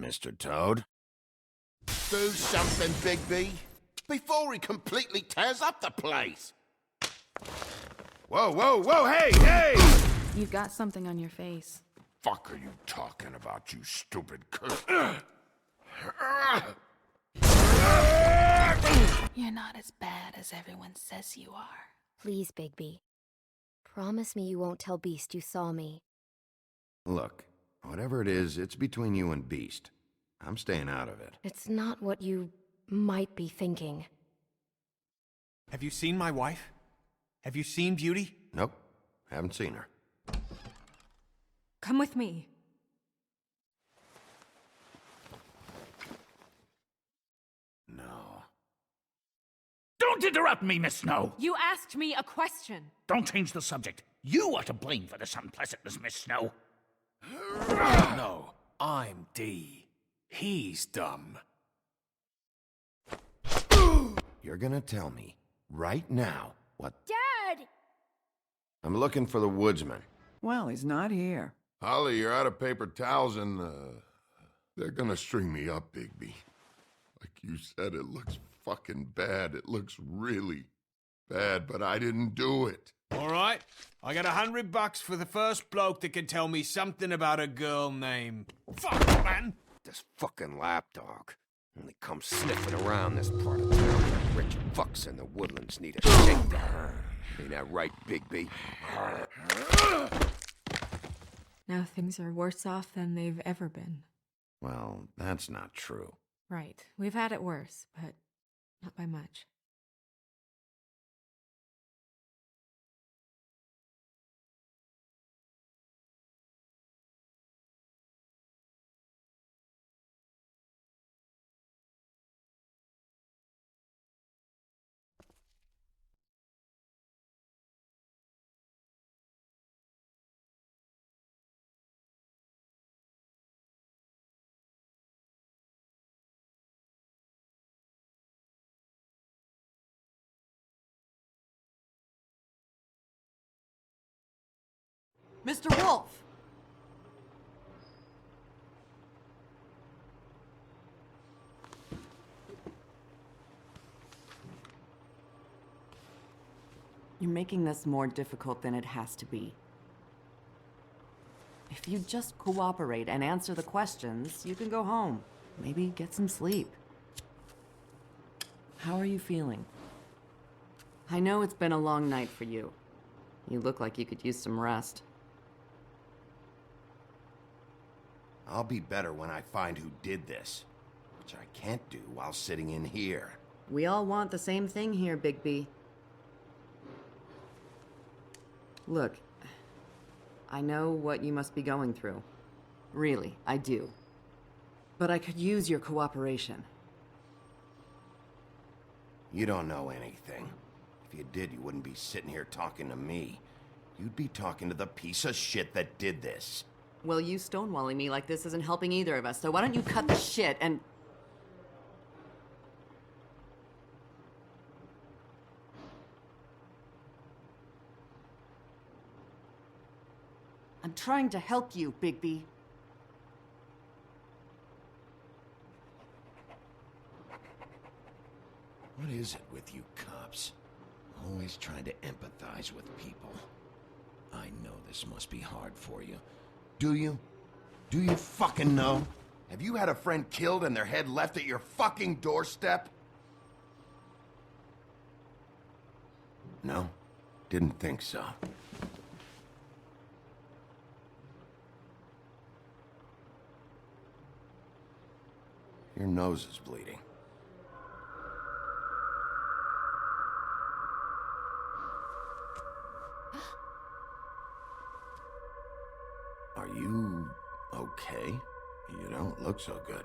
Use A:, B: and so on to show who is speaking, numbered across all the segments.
A: Mr. Toad?
B: Do something, Bigby, before he completely tears up the place.
A: Whoa, whoa, whoa, hey, hey!
C: You've got something on your face.
A: Fuck are you talking about, you stupid
C: You're not as bad as everyone says you are.
D: Please, Bigby. Promise me you won't tell Beast you saw me.
A: Look, whatever it is, it's between you and Beast. I'm staying out of it.
D: It's not what you might be thinking.
E: Have you seen my wife? Have you seen Beauty?
A: Nope, haven't seen her.
F: Come with me.
A: No.
G: Don't interrupt me, Miss Snow!
F: You asked me a question.
G: Don't change the subject. You are to blame for this unpleasantness, Miss Snow.
E: No, I'm D. He's dumb.
A: You're gonna tell me, right now, what—
D: Dad!
A: I'm looking for the woodsman.
H: Well, he's not here.
I: Holly, you're out of paper towels and, they're gonna string me up, Bigby. Like you said, it looks fucking bad. It looks really bad, but I didn't do it.
E: All right, I got $100 for the first bloke that can tell me something about a girl named... Fuck, man!
A: This fucking lapdog only comes sniffing around this part of town. Rich fucks in the woodlands need a shakedown. Ain't that right, Bigby?
F: Now things are worse off than they've ever been.
A: Well, that's not true.
F: Right. We've had it worse, but not by much.
H: Mr. Wolf! You're making this more difficult than it has to be. If you just cooperate and answer the questions, you can go home. Maybe get some sleep. How are you feeling? I know it's been a long night for you. You look like you could use some rest.
A: I'll be better when I find who did this, which I can't do while sitting in here.
H: We all want the same thing here, Bigby. Look, I know what you must be going through. Really, I do. But I could use your cooperation.
A: You don't know anything. If you did, you wouldn't be sitting here talking to me. You'd be talking to the piece of shit that did this.
H: Well, you stonewalling me like this isn't helping either of us, so why don't you cut the shit and... I'm trying to help you, Bigby.
A: What is it with you cops? Always trying to empathize with people. I know this must be hard for you. Do you? Do you fucking know? Have you had a friend killed and their head left at your fucking doorstep? No? Didn't think so. Your nose is bleeding. Are you okay? You don't look so good.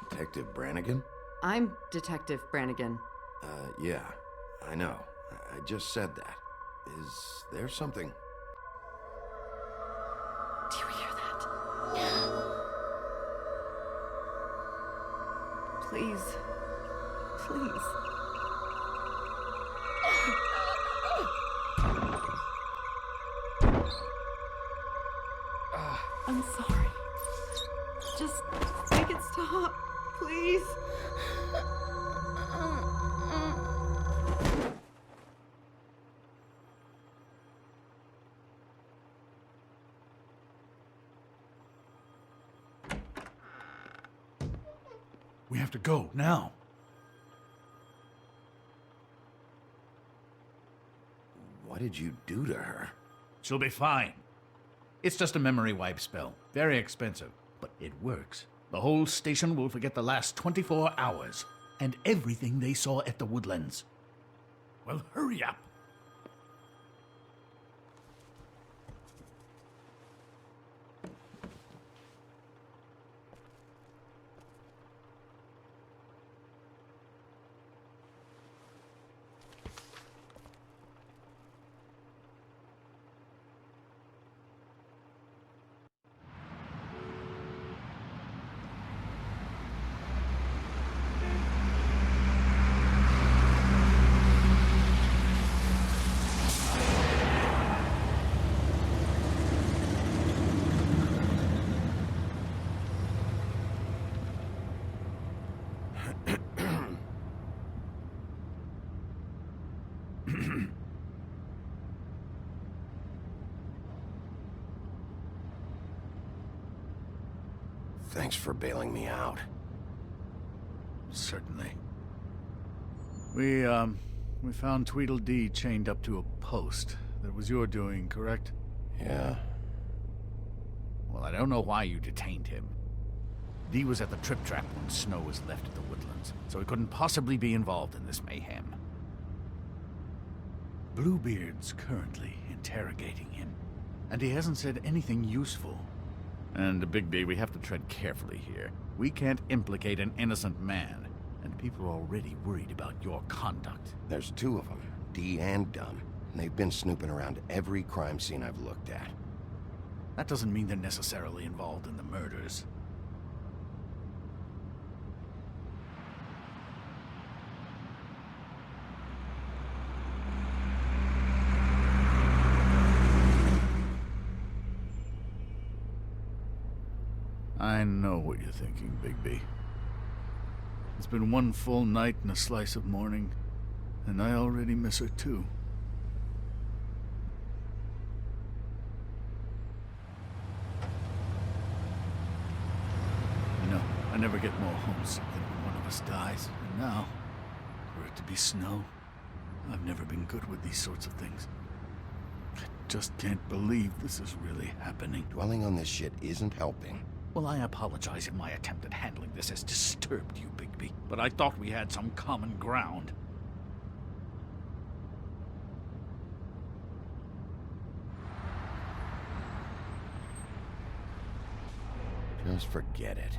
A: Detective Brannigan?
H: I'm Detective Brannigan.
A: Yeah, I know. I just said that. Is there something?
C: Do you hear that?
H: Please. Please. I'm sorry.
F: Just make it stop, please.
G: We have to go now.
A: What did you do to her?
G: She'll be fine. It's just a memory wipe spell. Very expensive, but it works. The whole station will forget the last 24 hours and everything they saw at the Woodlands. Well, hurry up.
A: Thanks for bailing me out.
G: Certainly. We found Tweedledee chained up to a post. That was your doing, correct?
A: Yeah.
G: Well, I don't know why you detained him. Dee was at the Trip Trap when Snow was left at the Woodlands, so he couldn't possibly be involved in this mayhem. Bluebeard's currently interrogating him, and he hasn't said anything useful. And, Bigby, we have to tread carefully here. We can't implicate an innocent man, and people are already worried about your conduct.
A: There's two of them, Dee and Dunn, and they've been snooping around every crime scene I've looked at.
G: That doesn't mean they're necessarily involved in the murders. I know what you're thinking, Bigby. It's been one full night and a slice of morning, and I already miss her too. You know, I never get more homesick than when one of us dies, and now, for it to be Snow, I've never been good with these sorts of things. I just can't believe this is really happening.
A: Dwelling on this shit isn't helping.
G: Well, I apologize if my attempt at handling this has disturbed you, Bigby, but I thought we had some common ground.
A: Just forget it.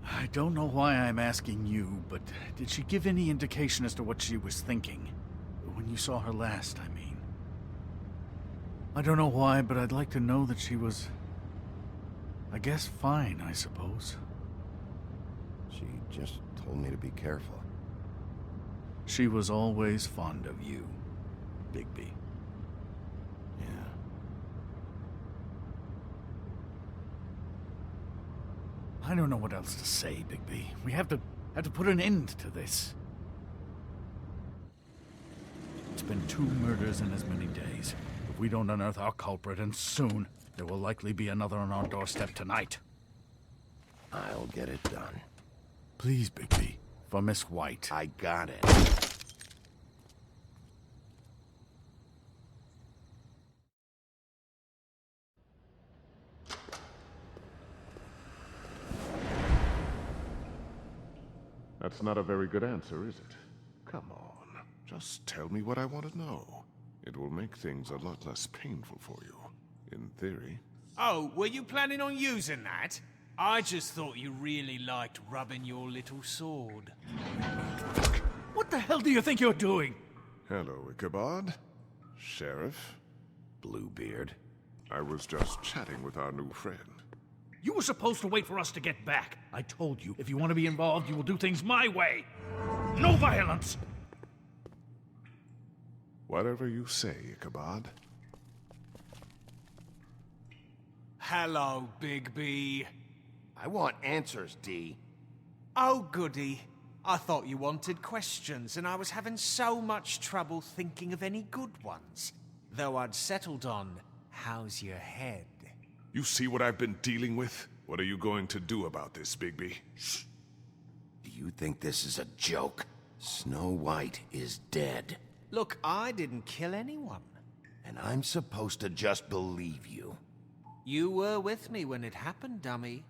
G: I don't know why I'm asking you, but did she give any indication as to what she was thinking? When you saw her last, I mean. I don't know why, but I'd like to know that she was, I guess, fine, I suppose.
A: She just told me to be careful.
G: She was always fond of you, Bigby.
A: Yeah.
G: I don't know what else to say, Bigby. We have to put an end to this. It's been 2 murders in as many days. If we don't unearth our culprit, and soon, there will likely be another on our doorstep tonight.
A: I'll get it done.
G: Please, Bigby, for Miss White.
A: I got it.
I: That's not a very good answer, is it? Come on, just tell me what I want to know. It will make things a lot less painful for you, in theory.
E: Oh, were you planning on using that? I just thought you really liked rubbing your little sword.
G: What the hell do you think you're doing?
I: Hello, Ichabod. Sheriff.
A: Bluebeard.
I: I was just chatting with our new friend.
G: You were supposed to wait for us to get back. I told you, if you want to be involved, you will do things my way. No violence!
I: Whatever you say, Ichabod.
E: Hello, Big B.
B: I want answers, D.
E: Oh, goody. I thought you wanted questions, and I was having so much trouble thinking of any good ones. Though I'd settled on, how's your head?
J: You see what I've been dealing with? What are you going to do about this, Bigby?
B: Do you think this is a joke? Snow White is dead.
E: Look, I didn't kill anyone.
B: And I'm supposed to just believe you.
E: You were with me when it happened, dummy.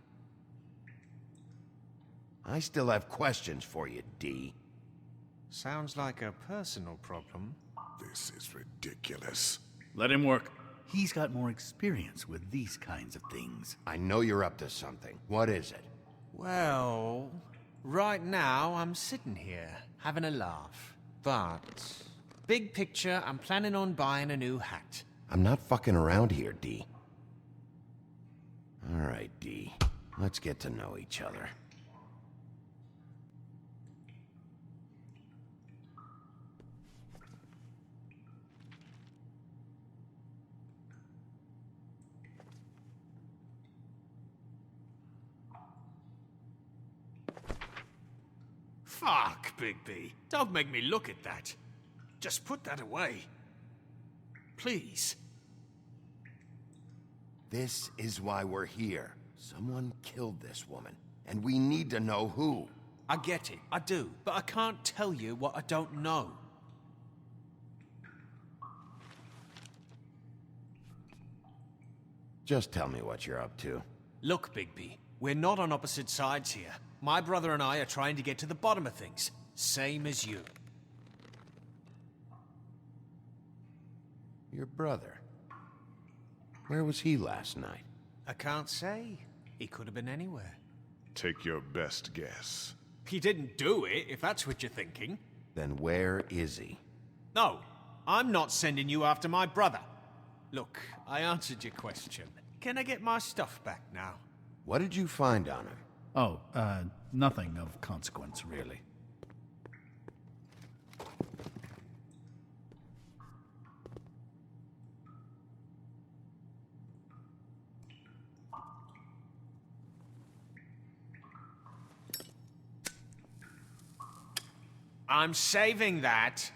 B: I still have questions for you, D.
E: Sounds like a personal problem.
J: This is ridiculous.
G: Let him work. He's got more experience with these kinds of things.
B: I know you're up to something. What is it?
E: Well, right now I'm sitting here, having a laugh. But, big picture, I'm planning on buying a new hat.
B: I'm not fucking around here, D. All right, D. Let's get to know each other.
E: Fuck, Big B. Don't make me look at that. Just put that away. Please.
B: This is why we're here. Someone killed this woman, and we need to know who.
E: I get it, I do, but I can't tell you what I don't know.
B: Just tell me what you're up to.
E: Look, Bigby, we're not on opposite sides here. My brother and I are trying to get to the bottom of things. Same as you.
B: Your brother. Where was he last night?
E: I can't say. He could have been anywhere.
J: Take your best guess.
E: He didn't do it, if that's what you're thinking.
B: Then where is he?
E: No, I'm not sending you after my brother. Look, I answered your question. Can I get my stuff back now?
B: What did you find on him?
G: Oh, nothing of consequence, really.
E: I'm saving that.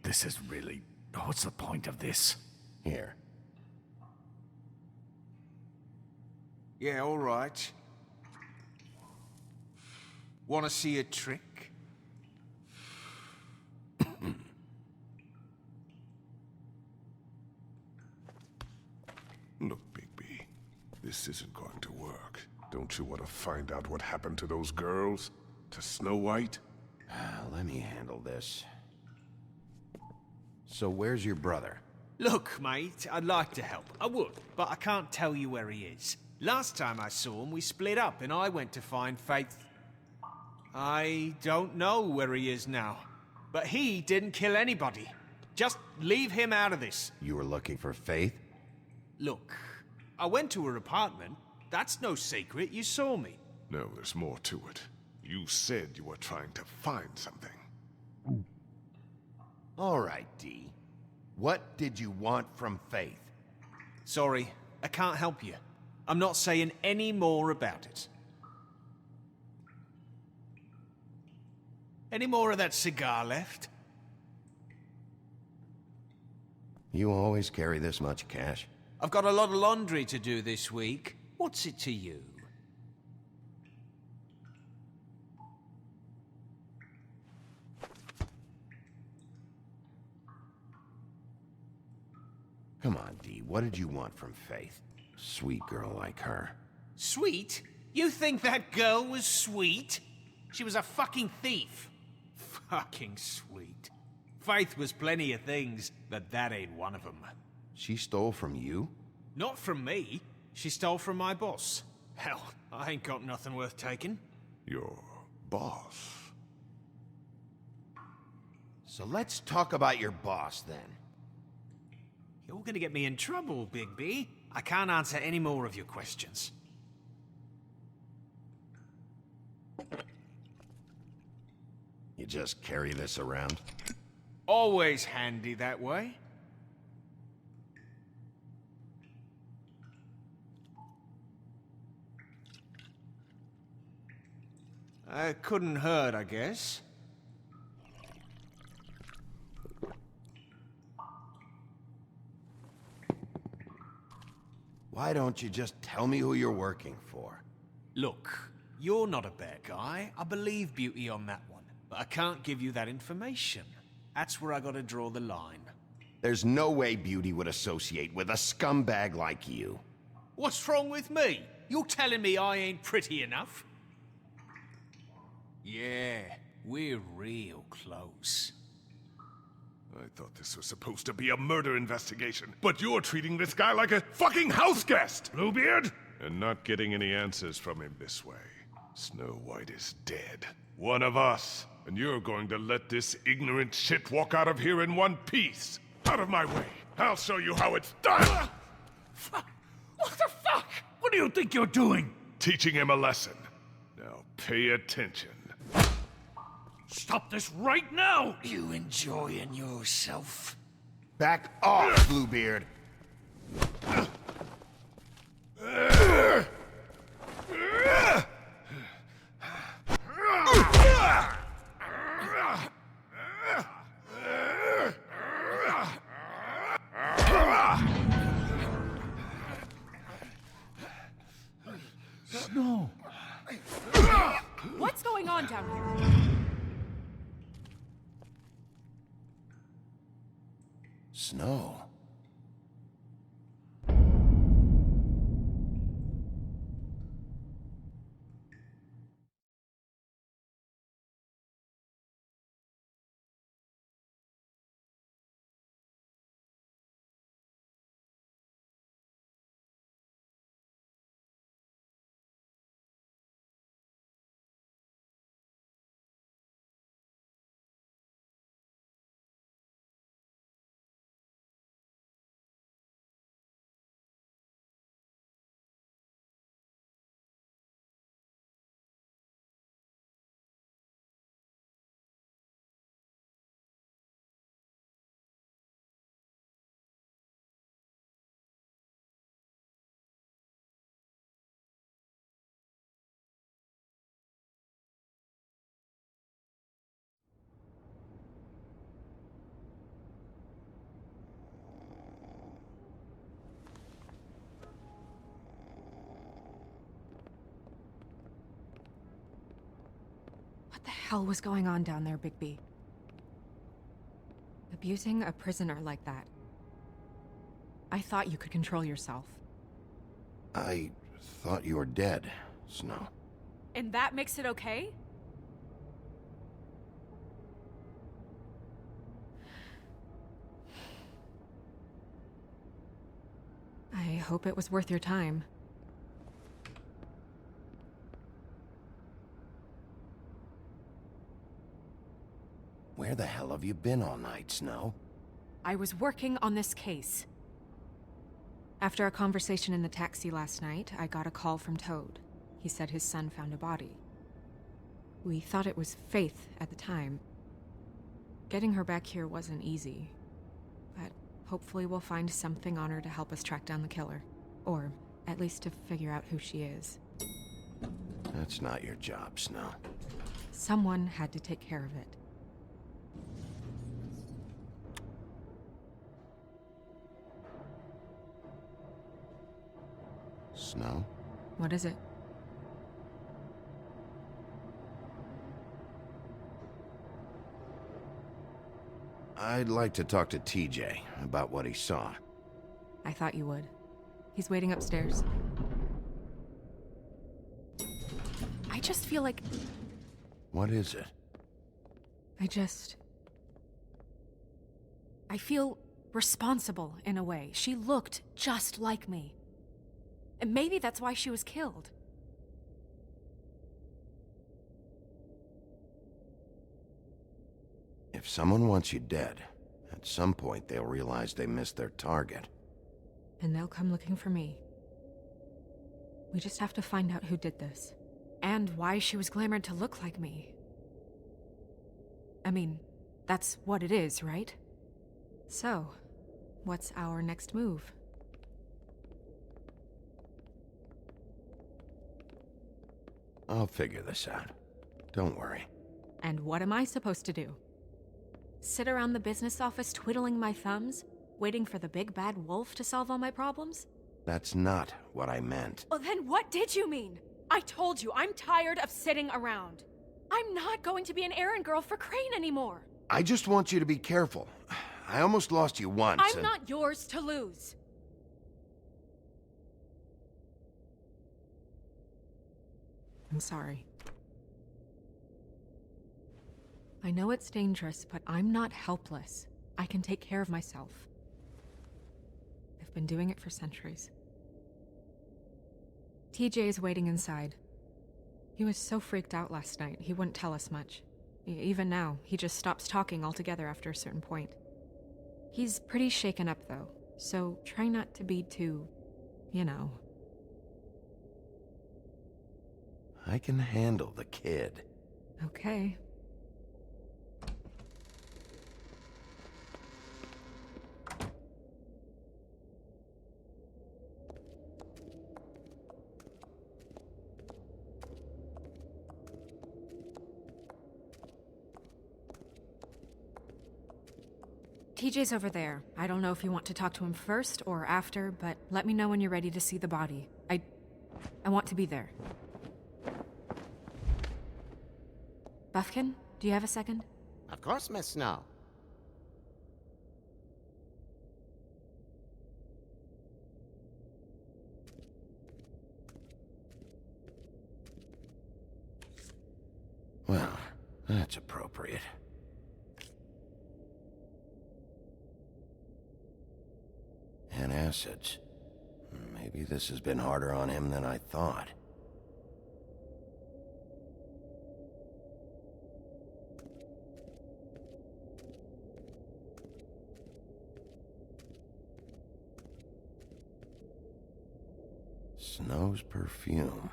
G: This is really... What's the point of this?
B: Here.
E: Yeah, all right. Want to see a trick?
J: Look, Bigby, this isn't going to work. Don't you want to find out what happened to those girls? To Snow White?
B: Let me handle this. So where's your brother?
E: Look, mate, I'd like to help. I would, but I can't tell you where he is. Last time I saw him, we split up and I went to find Faith. I don't know where he is now. But he didn't kill anybody. Just leave him out of this.
B: You were looking for Faith?
E: Look, I went to her apartment. That's no secret. You saw me.
J: No, there's more to it. You said you were trying to find something.
B: All right, D. What did you want from Faith?
E: Sorry, I can't help you. I'm not saying any more about it. Any more of that cigar left?
B: You always carry this much cash?
E: I've got a lot of laundry to do this week. What's it to you?
B: Come on, D. What did you want from Faith? Sweet girl like her.
E: Sweet? You think that girl was sweet? She was a fucking thief. Fucking sweet. Faith was plenty of things, but that ain't one of them.
B: She stole from you?
E: Not from me. She stole from my boss. Hell, I ain't got nothing worth taking.
J: Your boss?
B: So let's talk about your boss, then.
E: You're gonna get me in trouble, Big B. I can't answer any more of your questions.
B: You just carry this around?
E: Always handy that way. Couldn't hurt, I guess.
A: Why don't you just tell me who you're working for?
E: Look, you're not a bad guy. I believe Beauty on that one. But I can't give you that information. That's where I gotta draw the line.
A: There's no way Beauty would associate with a scumbag like you.
E: What's wrong with me? You're telling me I ain't pretty enough? Yeah, we're real close.
J: I thought this was supposed to be a murder investigation, but you're treating this guy like a fucking house guest, Bluebeard! And not getting any answers from him this way. Snow White is dead. One of us. And you're going to let this ignorant shit walk out of here in one piece. Out of my way. I'll show you how it's done!
G: What the fuck? What do you think you're doing?
J: Teaching him a lesson. Now pay attention.
G: Stop this right now!
E: You enjoying yourself?
A: Back off, Bluebeard.
G: Snow.
F: What's going on down here?
A: Snow.
F: What the hell was going on down there, Bigby? Abusing a prisoner like that. I thought you could control yourself.
A: I thought you were dead, Snow.
F: And that makes it okay? I hope it was worth your time.
A: Where the hell have you been all night, Snow?
F: I was working on this case. After a conversation in the taxi last night, I got a call from Toad. He said his son found a body. We thought it was Faith at the time. Getting her back here wasn't easy. But hopefully we'll find something on her to help us track down the killer. Or at least to figure out who she is.
A: That's not your job, Snow.
F: Someone had to take care of it.
A: Snow?
F: What is it?
A: I'd like to talk to TJ about what he saw.
F: I thought you would. He's waiting upstairs. I just feel like...
A: What is it?
F: I feel responsible in a way. She looked just like me. And maybe that's why she was killed.
A: If someone wants you dead, at some point they'll realize they missed their target.
F: And they'll come looking for me. We just have to find out who did this. And why she was glamored to look like me. I mean, That's what it is, right? So, what's our next move?
A: I'll figure this out. Don't worry.
F: And what am I supposed to do? Sit around the business office twiddling my thumbs, waiting for the big bad wolf to solve all my problems?
A: That's not what I meant.
F: Well, then what did you mean? I told you, I'm tired of sitting around. I'm not going to be an errand girl for Crane anymore.
A: I just want you to be careful. I almost lost you once.
F: I'm not yours to lose. I'm sorry. I know it's dangerous, but I'm not helpless. I can take care of myself. I've been doing it for centuries. TJ is waiting inside. He was so freaked out last night, he wouldn't tell us much. Even now, he just stops talking altogether after a certain point. He's pretty shaken up, though, so try not to be too, you know.
A: I can handle the kid.
F: Okay. TJ's over there. I don't know if you want to talk to him first or after, but let me know when you're ready to see the body. I want to be there. Buffkin, do you have a second?
B: Of course, Miss Snow.
A: Well, that's appropriate. And acids. Maybe this has been harder on him than I thought. Snow's perfume.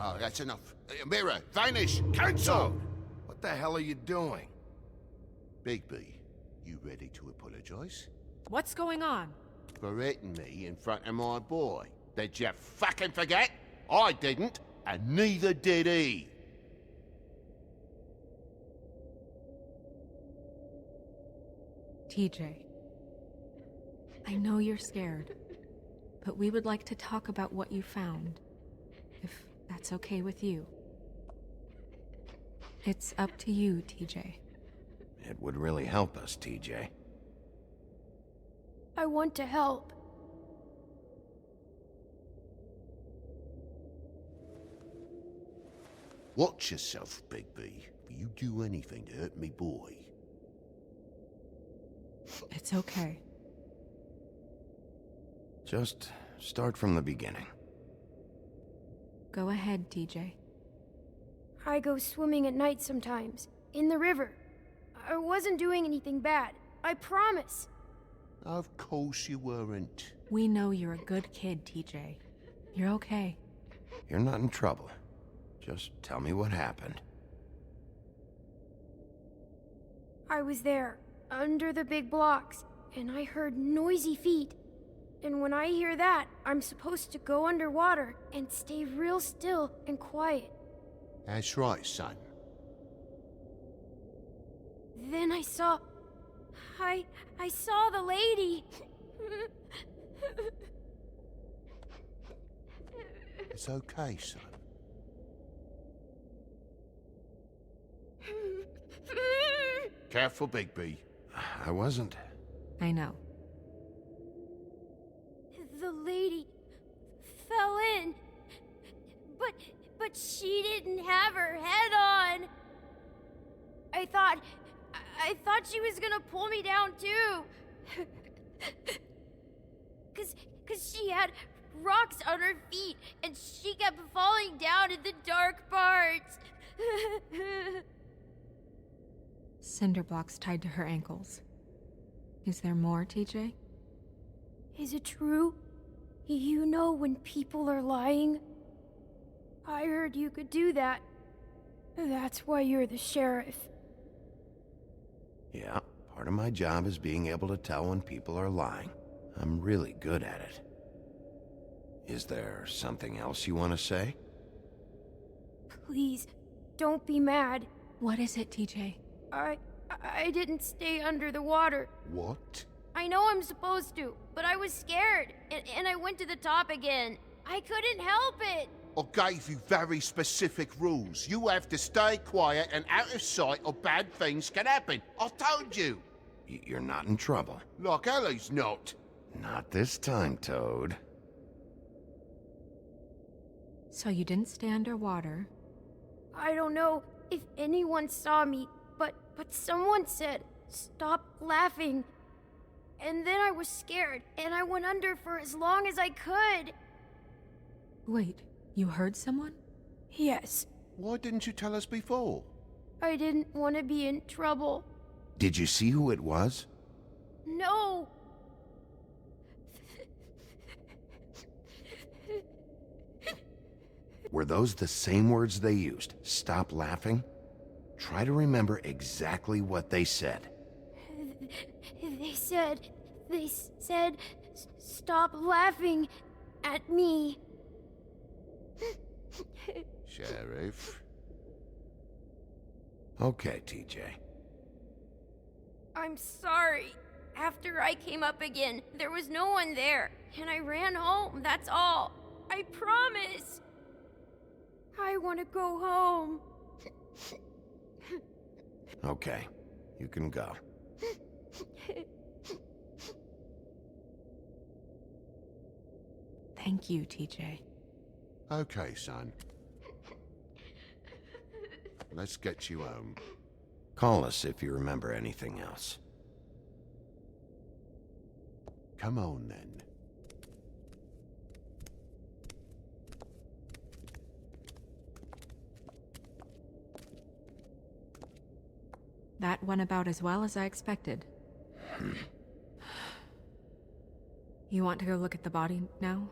B: Oh, that's enough. Mirror, vanish, cancel!
A: What the hell are you doing?
B: Bigby, you ready to apologize?
F: What's going on?
B: For hitting me in front of my boy. Did you fucking forget? I didn't, and neither did he.
F: TJ, I know you're scared, but we would like to talk about what you found, if that's okay with you. It's up to you, TJ.
A: It would really help us, TJ.
K: I want to help.
B: Watch yourself, Bigby. You do anything to hurt me boy.
F: It's okay.
A: Just start from the beginning.
F: Go ahead, TJ.
K: I go swimming at night sometimes, in the river. I wasn't doing anything bad, I promise.
B: Of course you weren't.
F: We know you're a good kid, TJ. You're okay.
A: You're not in trouble. Just tell me what happened.
K: I was there, under the big blocks, and I heard noisy feet. And when I hear that, I'm supposed to go underwater and stay real still and quiet.
B: That's right, son.
K: Then I saw the lady.
B: It's okay, son. Careful, Bigby.
A: I wasn't.
F: I know.
K: The lady fell in, but But she didn't have her head on. I thought she was gonna pull me down too. Cause she had rocks on her feet and she kept falling down in the dark parts.
F: Cinder blocks tied to her ankles. Is there more, TJ?
K: Is it true? You know when people are lying? I heard you could do that. That's why you're the sheriff.
A: Yeah, part of my job is being able to tell when people are lying. I'm really good at it. Is there something else you want to say?
K: Please, don't be mad.
F: What is it, TJ?
K: I didn't stay under the water.
B: What?
K: I know I'm supposed to, but I was scared, and I went to the top again. I couldn't help it.
B: I gave you very specific rules. You have to stay quiet and out of sight or bad things can happen. I told you.
A: You're not in trouble.
B: Like Ellie's not.
A: Not this time, Toad.
F: So you didn't stay underwater.
K: I don't know if anyone saw me, but someone said, "Stop laughing." And then I was scared, and I went under for as long as I could.
F: Wait, you heard someone?
K: Yes.
B: Why didn't you tell us before?
K: I didn't want to be in trouble.
A: Did you see who it was?
K: No.
A: Were those the same words they used? Stop laughing? Try to remember exactly what they said.
K: They said, "Stop laughing at me."
B: Sheriff?
A: Okay, TJ.
K: I'm sorry. After I came up again, there was no one there, and I ran home, that's all. I promise. I want to go home.
A: Okay, you can go.
F: Thank you, TJ.
B: Okay, son. Let's get you home.
A: Call us if you remember anything else.
B: Come on, then.
F: That went about as well as I expected. You want to go look at the body now?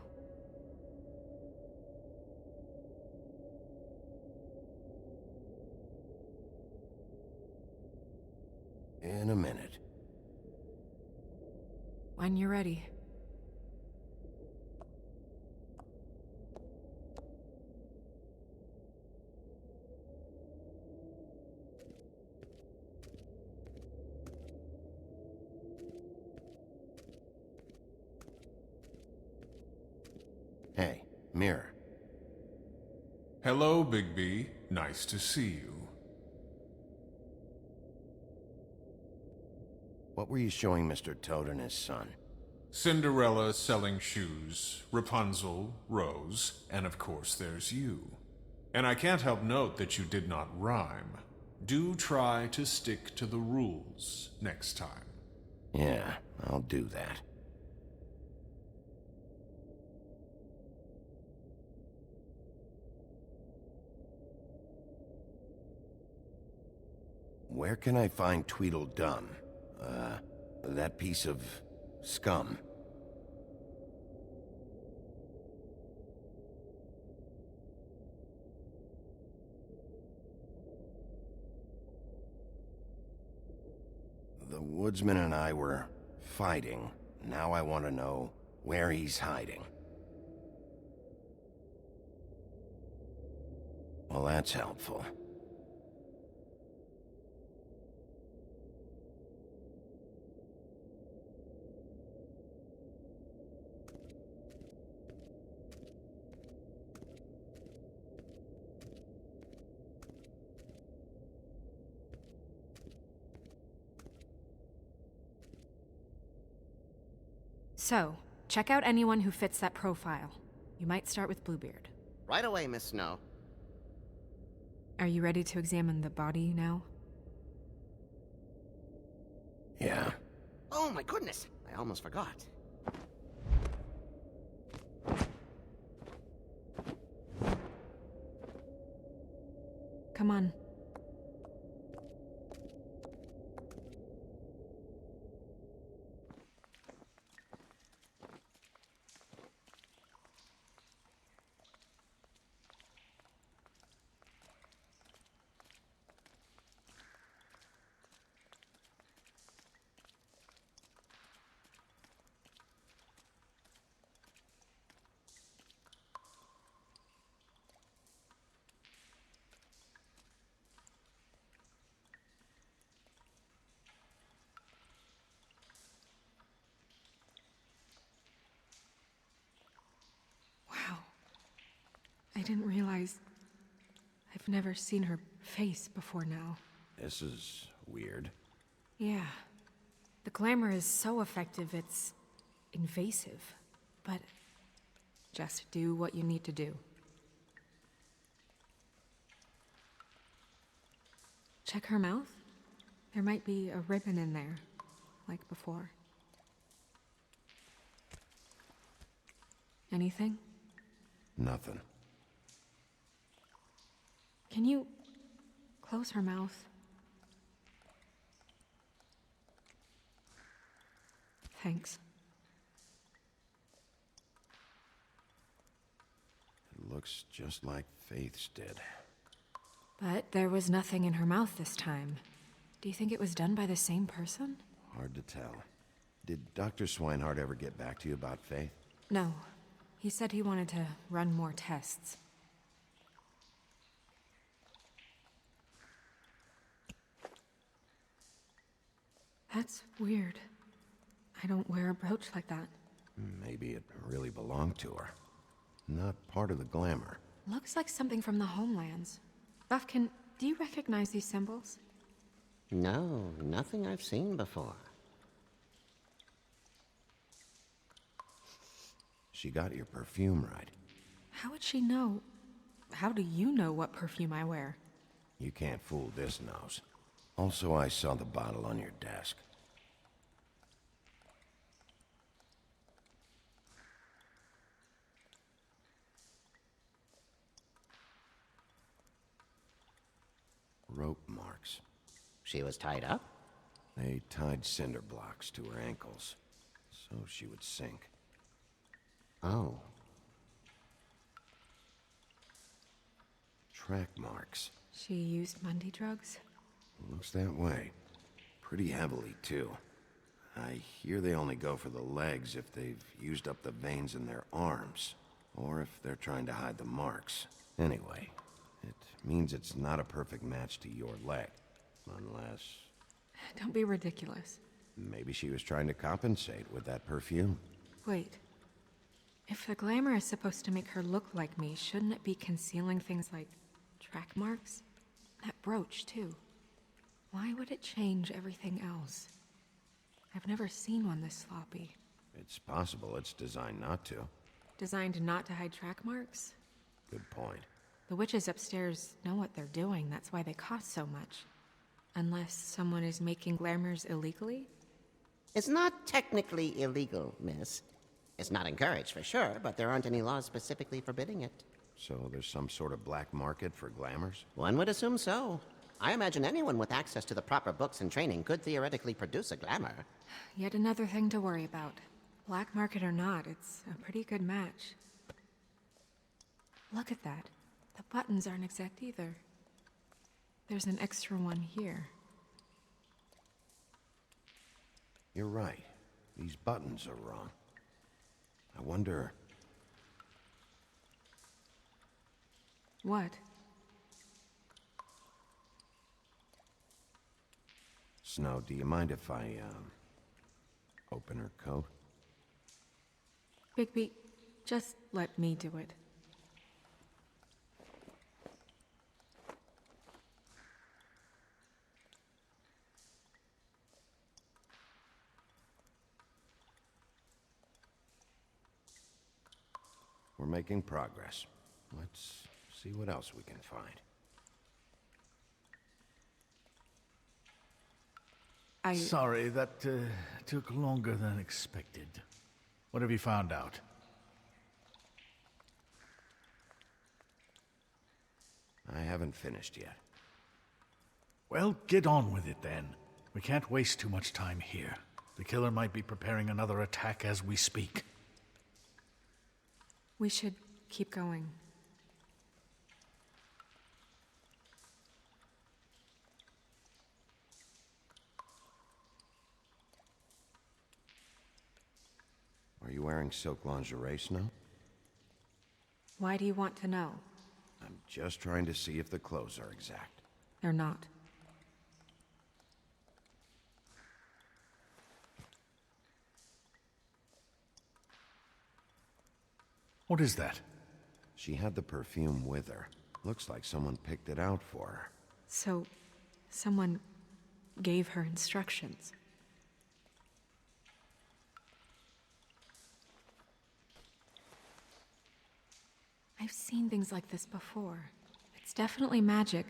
A: In a minute.
F: When you're ready.
A: Hey, Mirror.
J: Hello, Bigby. Nice to see you.
A: What were you showing Mr. Toad and his son?
J: Cinderella selling shoes, Rapunzel, Rose, and of course there's you. And I can't help note that you did not rhyme. Do try to stick to the rules next time.
A: Yeah, I'll do that. Where can I find Tweedledum? That piece of scum. The woodsman and I were fighting. Now I want to know where he's hiding. Well, that's helpful.
F: So, check out anyone who fits that profile. You might start with Bluebeard.
L: Right away, Miss Snow.
F: Are you ready to examine the body now?
A: Yeah.
L: Oh my goodness! I almost forgot.
F: Come on. Wow. I didn't realize I've never seen her face before now.
A: This is weird.
F: Yeah. The glamour is so effective, it's invasive. But just do what you need to do. Check her mouth. There might be a ribbon in there, like before. Anything?
A: Nothing.
F: Can you close her mouth? Thanks.
A: It looks just like Faith's did.
F: But there was nothing in her mouth this time. Do you think it was done by the same person?
A: Hard to tell. Did Dr. Swinehart ever get back to you about Faith?
F: No. He said he wanted to run more tests. That's weird. I don't wear a brooch like that.
A: Maybe it really belonged to her. Not part of the glamour.
F: Looks like something from the homelands. Buffkin, do you recognize these symbols?
L: No, nothing I've seen before.
A: She got your perfume right.
F: How would she know? How do you know what perfume I wear?
A: You can't fool this nose. Also, I saw the bottle on your desk. Rope marks.
L: She was tied up?
A: They tied cinder blocks to her ankles, so she would sink.
L: Oh.
A: Track marks.
F: She used Mundy drugs?
A: Looks that way. Pretty heavily, too. I hear they only go for the legs if they've used up the veins in their arms, or if they're trying to hide the marks. Anyway, it means it's not a perfect match to your leg, unless...
F: Don't be ridiculous.
A: Maybe she was trying to compensate with that perfume.
F: Wait. If the glamour is supposed to make her look like me, shouldn't it be concealing things like track marks? That brooch, too. Why would it change everything else? I've never seen one this sloppy.
A: It's possible it's designed not to.
F: Designed not to hide track marks?
A: Good point.
F: The witches upstairs know what they're doing, that's why they cost so much. Unless someone is making glamours illegally?
L: It's not technically illegal, miss. It's not encouraged for sure, but there aren't any laws specifically forbidding it.
A: So there's some sort of black market for glamours?
L: One would assume so. I imagine anyone with access to the proper books and training could theoretically produce a glamour.
F: Yet another thing to worry about. Black market or not, it's a pretty good match. Look at that. The buttons aren't exact either. There's an extra one here.
A: You're right. These buttons are wrong. I wonder...
F: What?
A: Snow, do you mind if I, open her coat?
F: Bigby, just let me do it.
A: We're making progress. Let's see what else we can find.
G: Sorry, that took longer than expected. What have you found out?
A: I haven't finished yet.
G: Well, get on with it then. We can't waste too much time here. The killer might be preparing another attack as we speak.
F: We should keep going.
A: Are you wearing silk lingerie, Snow?
F: Why do you want to know?
A: I'm just trying to see if the clothes are exact.
F: They're not.
G: What is that?
A: She had the perfume with her. Looks like someone picked it out for her.
F: So, someone gave her instructions. I've seen things like this before. It's definitely magic,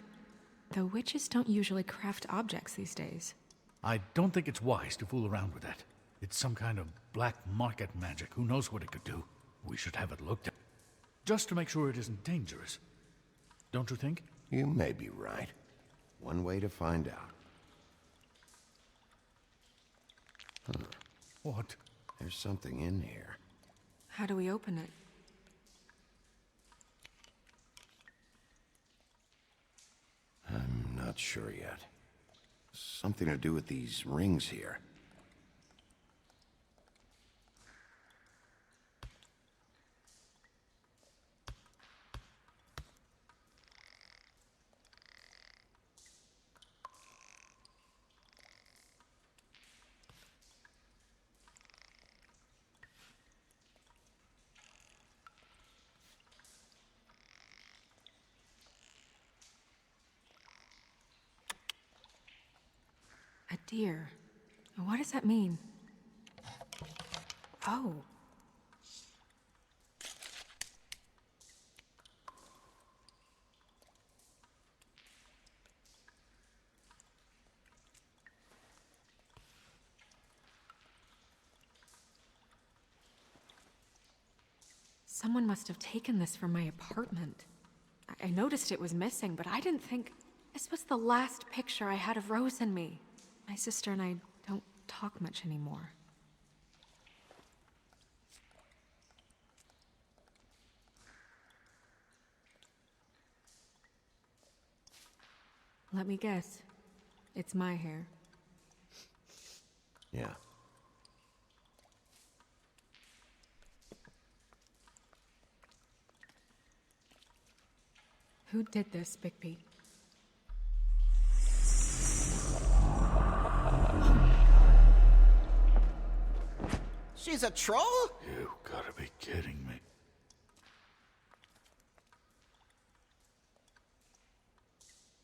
F: though witches don't usually craft objects these days.
G: I don't think it's wise to fool around with that. It's some kind of black market magic. Who knows what it could do? We should have it looked at. Just to make sure it isn't dangerous. Don't you think?
A: You may be right. One way to find out. Huh.
G: What?
A: There's something in here.
F: How do we open it?
A: I'm not sure yet. Something to do with these rings here.
F: A deer. What does that mean? Oh. Someone must have taken this from my apartment. I noticed it was missing, but I didn't think... This was the last picture I had of Rose and me. My sister and I don't talk much anymore. Let me guess. It's my hair.
A: Yeah.
F: Who did this, Bigby?
L: She's a troll?
G: You gotta be kidding me.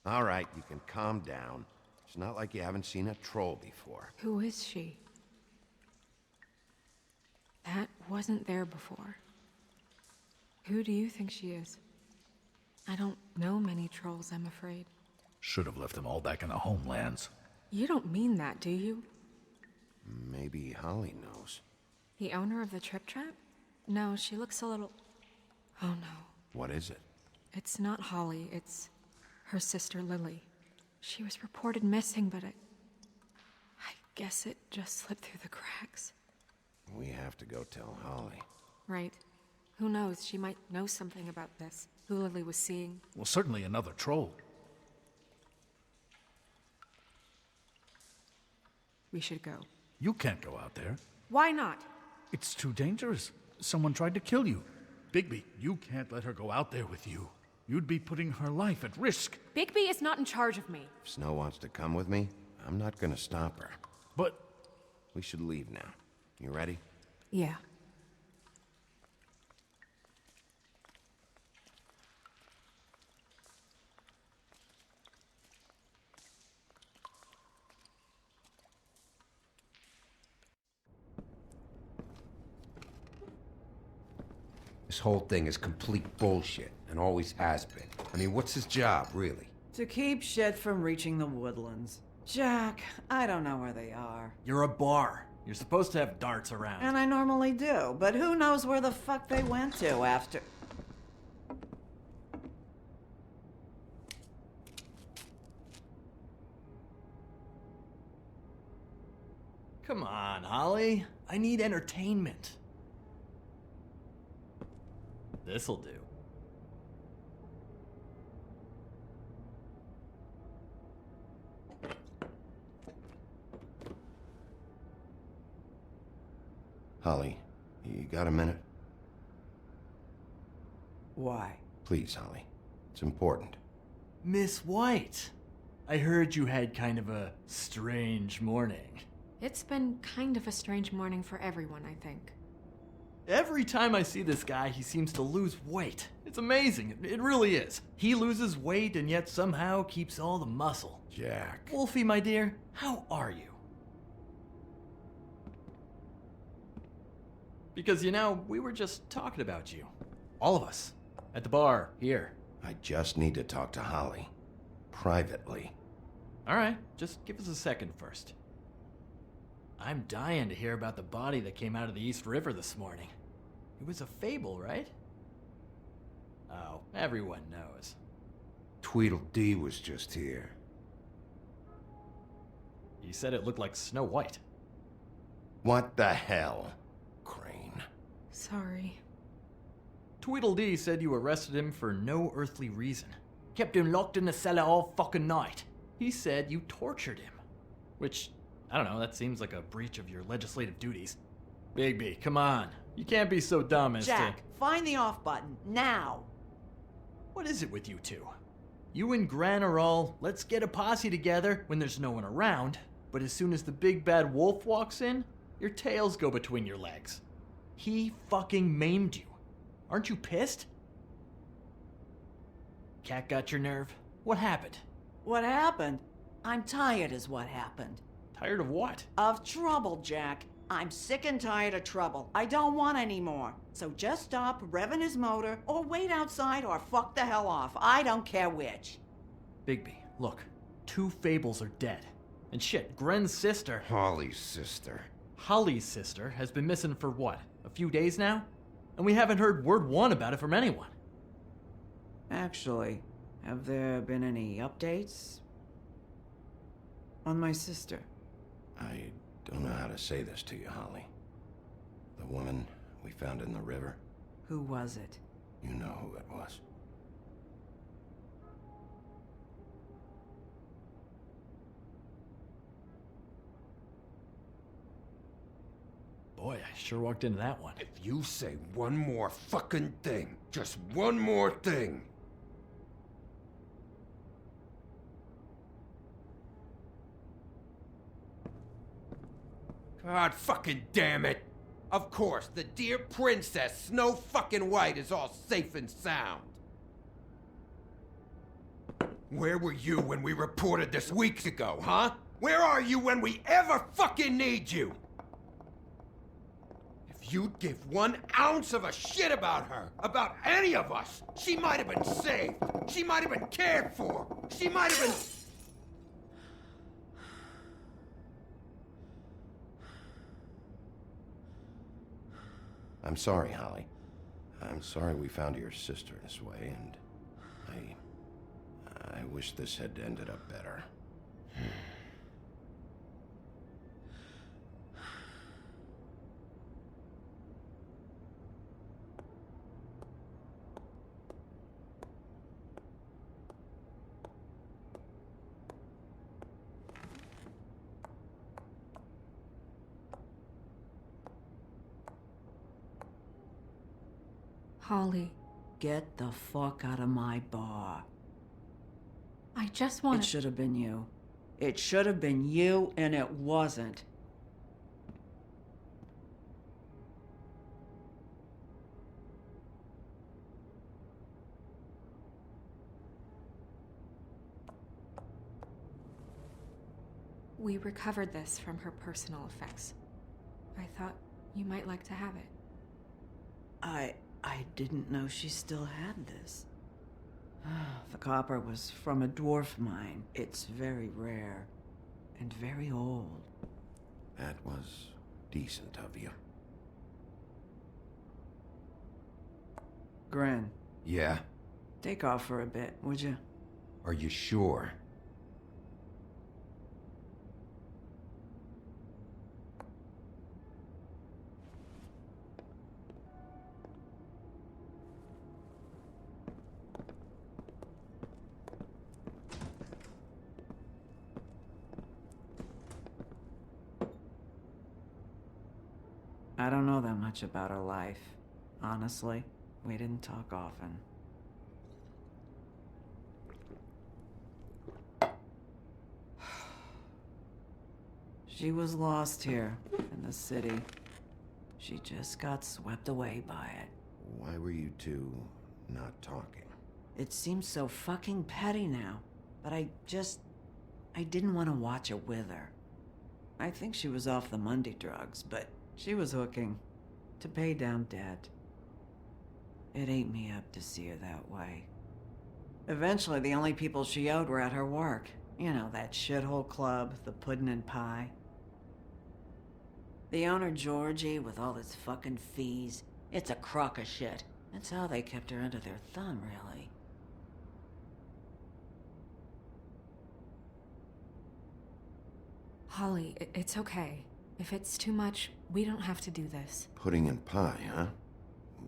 A: All right, you can calm down. It's not like you haven't seen a troll before.
F: Who is she? That wasn't there before. Who do you think she is? I don't know many trolls, I'm afraid.
G: Should have left them all back in the homelands.
F: You don't mean that, do you?
A: Maybe Holly knows.
F: The owner of the Trip Trap? No, she looks a little... Oh no.
A: What is it?
F: It's not Holly, it's her sister Lily. She was reported missing, but I guess it just slipped through the cracks.
A: We have to go tell Holly.
F: Right. Who knows, she might know something about this. Who Lily was seeing.
G: Well, certainly another troll.
F: We should go.
G: You can't go out there.
F: Why not?
G: It's too dangerous. Someone tried to kill you. Bigby, you can't let her go out there with you. You'd be putting her life at risk.
F: Bigby is not in charge of me.
A: If Snow wants to come with me, I'm not gonna stop her.
G: But...
A: We should leave now. You ready?
F: Yeah.
M: This whole thing is complete bullshit, and always has been. I mean, what's his job, really?
N: To keep shit from reaching the woodlands. Jack, I don't know where they are.
O: You're a bar. You're supposed to have darts around.
N: And I normally do, but who knows where the fuck they went to after...
O: Come on, Holly. I need entertainment. This'll do.
A: Holly, you got a minute?
N: Why?
A: Please, Holly. It's important.
O: Miss White, I heard you had kind of a strange morning.
F: It's been kind of a strange morning for everyone, I think.
O: Every time I see this guy, he seems to lose weight. It's amazing. It really is. He loses weight and yet somehow keeps all the muscle.
A: Jack.
O: Wolfie, my dear, how are you? Because, you know, we were just talking about you. All of us. At the bar, here.
A: I just need to talk to Holly. Privately.
O: All right, just give us a second first. I'm dying to hear about the body that came out of the East River this morning. It was a fable, right? Oh, everyone knows.
A: Tweedledee was just here.
O: He said it looked like Snow White.
A: What the hell, Crane?
F: Sorry.
O: Tweedledee said you arrested him for no earthly reason. Kept him locked in the cellar all fucking night. He said you tortured him. Which, I don't know, that seems like a breach of your legislative duties. Bigby, come on. You can't be so dumb as
N: Jack, find the off button, now!
O: What is it with you two? You and Gran are all, let's get a posse together when there's no one around, but as soon as the big bad wolf walks in, your tails go between your legs. He fucking maimed you. Aren't you pissed? Cat got your nerve? What happened?
N: What happened? I'm tired is what happened.
O: Tired of what?
N: Of trouble, Jack. I'm sick and tired of trouble. I don't want any more. So just stop revving his motor, or wait outside, or fuck the hell off. I don't care which.
O: Bigby, look. 2 fables are dead. And shit, Gren's sister...
A: Holly's sister.
O: Holly's sister has been missing for what? A few days now? And we haven't heard word one about it from anyone.
N: Actually, have there been any updates? On my sister?
A: I don't know how to say this to you, Holly. The woman we found in the river.
N: Who was it?
A: You know who it was.
O: Boy, I sure walked into that one.
M: If you say one more fucking thing, just one more thing. God fucking damn it! Of course, the dear princess Snow fucking White is all safe and sound. Where were you when we reported this weeks ago, huh? Where are you when we ever fucking need you? If you'd give 1 ounce of a shit about her, about any of us, she might have been saved. She might have been cared for. She might have been...
A: I'm sorry, Holly. I'm sorry we found your sister this way, and I wish this had ended up better.
F: Holly.
N: Get the fuck out of my bar.
F: I just want
N: It should have been you. It should have been you, and it wasn't.
F: We recovered this from her personal effects. I thought you might like to have it.
N: I didn't know she still had this. The copper was from a dwarf mine. It's very rare.
H: and very old.
A: That was decent of you.
H: Gren,
P: Yeah?
H: take off for a bit, would you?
P: Are you sure?
H: I don't know that much about her life. Honestly, we didn't talk often. She was lost here in the city. She just got swept away by it.
A: Why were you two not talking?
H: It seems so fucking petty now, but I didn't want to watch it with her. I think she was off the Monday drugs, but she was hooking to pay down debt. It ate me up to see her that way. Eventually, the only people she owed were at her work. You know, that shithole club, the Puddin' and Pie. The owner, Georgie, with all his fucking fees, it's a crock of shit. That's how they kept her under their thumb, really.
F: Holly, it's okay. If it's too much, we don't have to do this.
A: Pudding and pie, huh?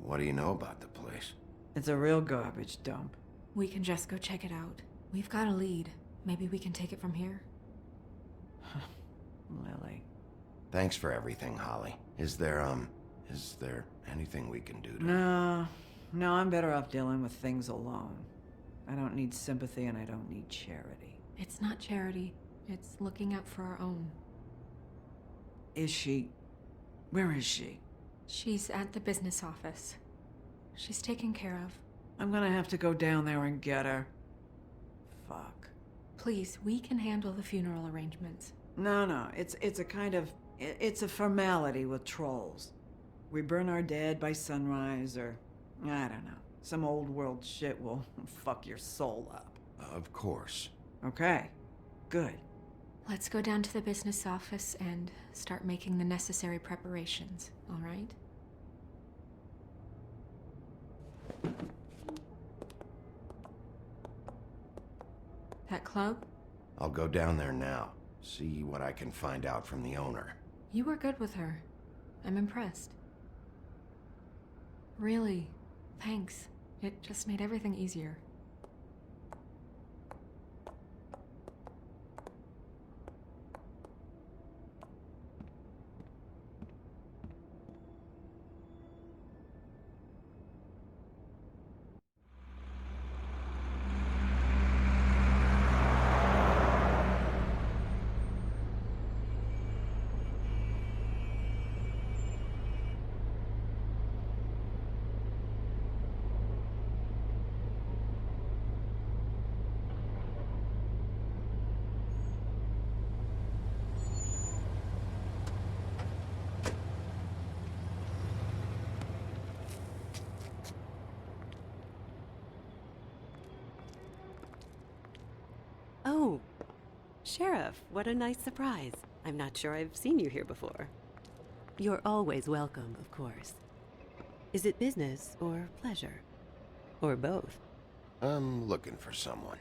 A: What do you know about the place?
H: It's a real garbage dump.
F: We can just go check it out. We've got a lead. Maybe we can take it from here.
H: Lily.
A: Thanks for everything, Holly. Is there anything we can do to...
H: No, I'm better off dealing with things alone. I don't need sympathy and I don't need charity.
F: It's not charity. It's looking out for our own.
H: Is she... Where is she?
F: She's at the business office. She's taken care of.
H: I'm gonna have to go down there and get her. Fuck.
F: Please, we can handle the funeral arrangements.
H: No, it's a kind of... It's a formality with trolls. We burn our dead by sunrise, or... I don't know. Some old world shit will fuck your soul up.
A: Of course.
H: Okay. Good.
F: Let's go down to the business office and start making the necessary preparations, all right? That club?
A: I'll go down there now. See what I can find out from the owner.
F: You were good with her. I'm impressed. Really, thanks. It just made everything easier.
Q: Oh, Sheriff, what a nice surprise. I'm not sure I've seen you here before. You're always welcome, of course. Is it business or pleasure? Or both?
A: I'm looking for someone.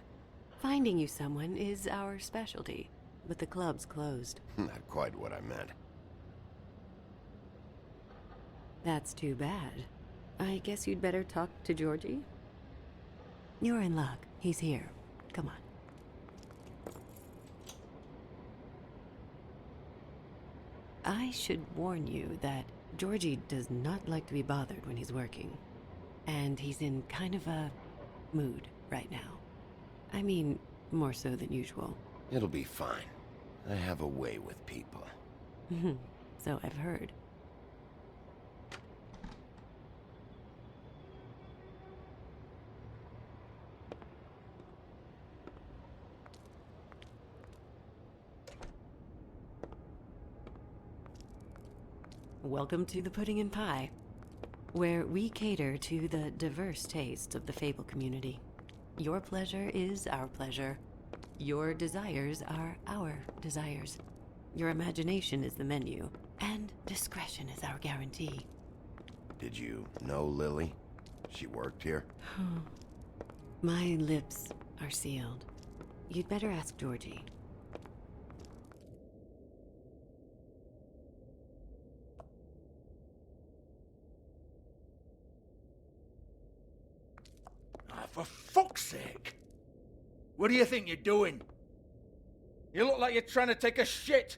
Q: Finding you someone is our specialty, but the club's closed.
A: Not quite what I meant.
Q: That's too bad. I guess you'd better talk to Georgie. You're in luck. He's here. Come on. I should warn you that Georgie does not like to be bothered when he's working. And he's in kind of a mood right now. I mean, more so than usual.
A: It'll be fine. I have a way with people.
Q: So I've heard. Welcome to the Pudding and Pie, where we cater to the diverse tastes of the Fable community. Your pleasure is our pleasure. Your desires are our desires. Your imagination is the menu, and discretion is our guarantee.
P: Did you know Lily? She worked here?
Q: My lips are sealed. You'd better ask Georgie.
G: For fuck's sake! What do you think you're doing? You look like you're trying to take a shit.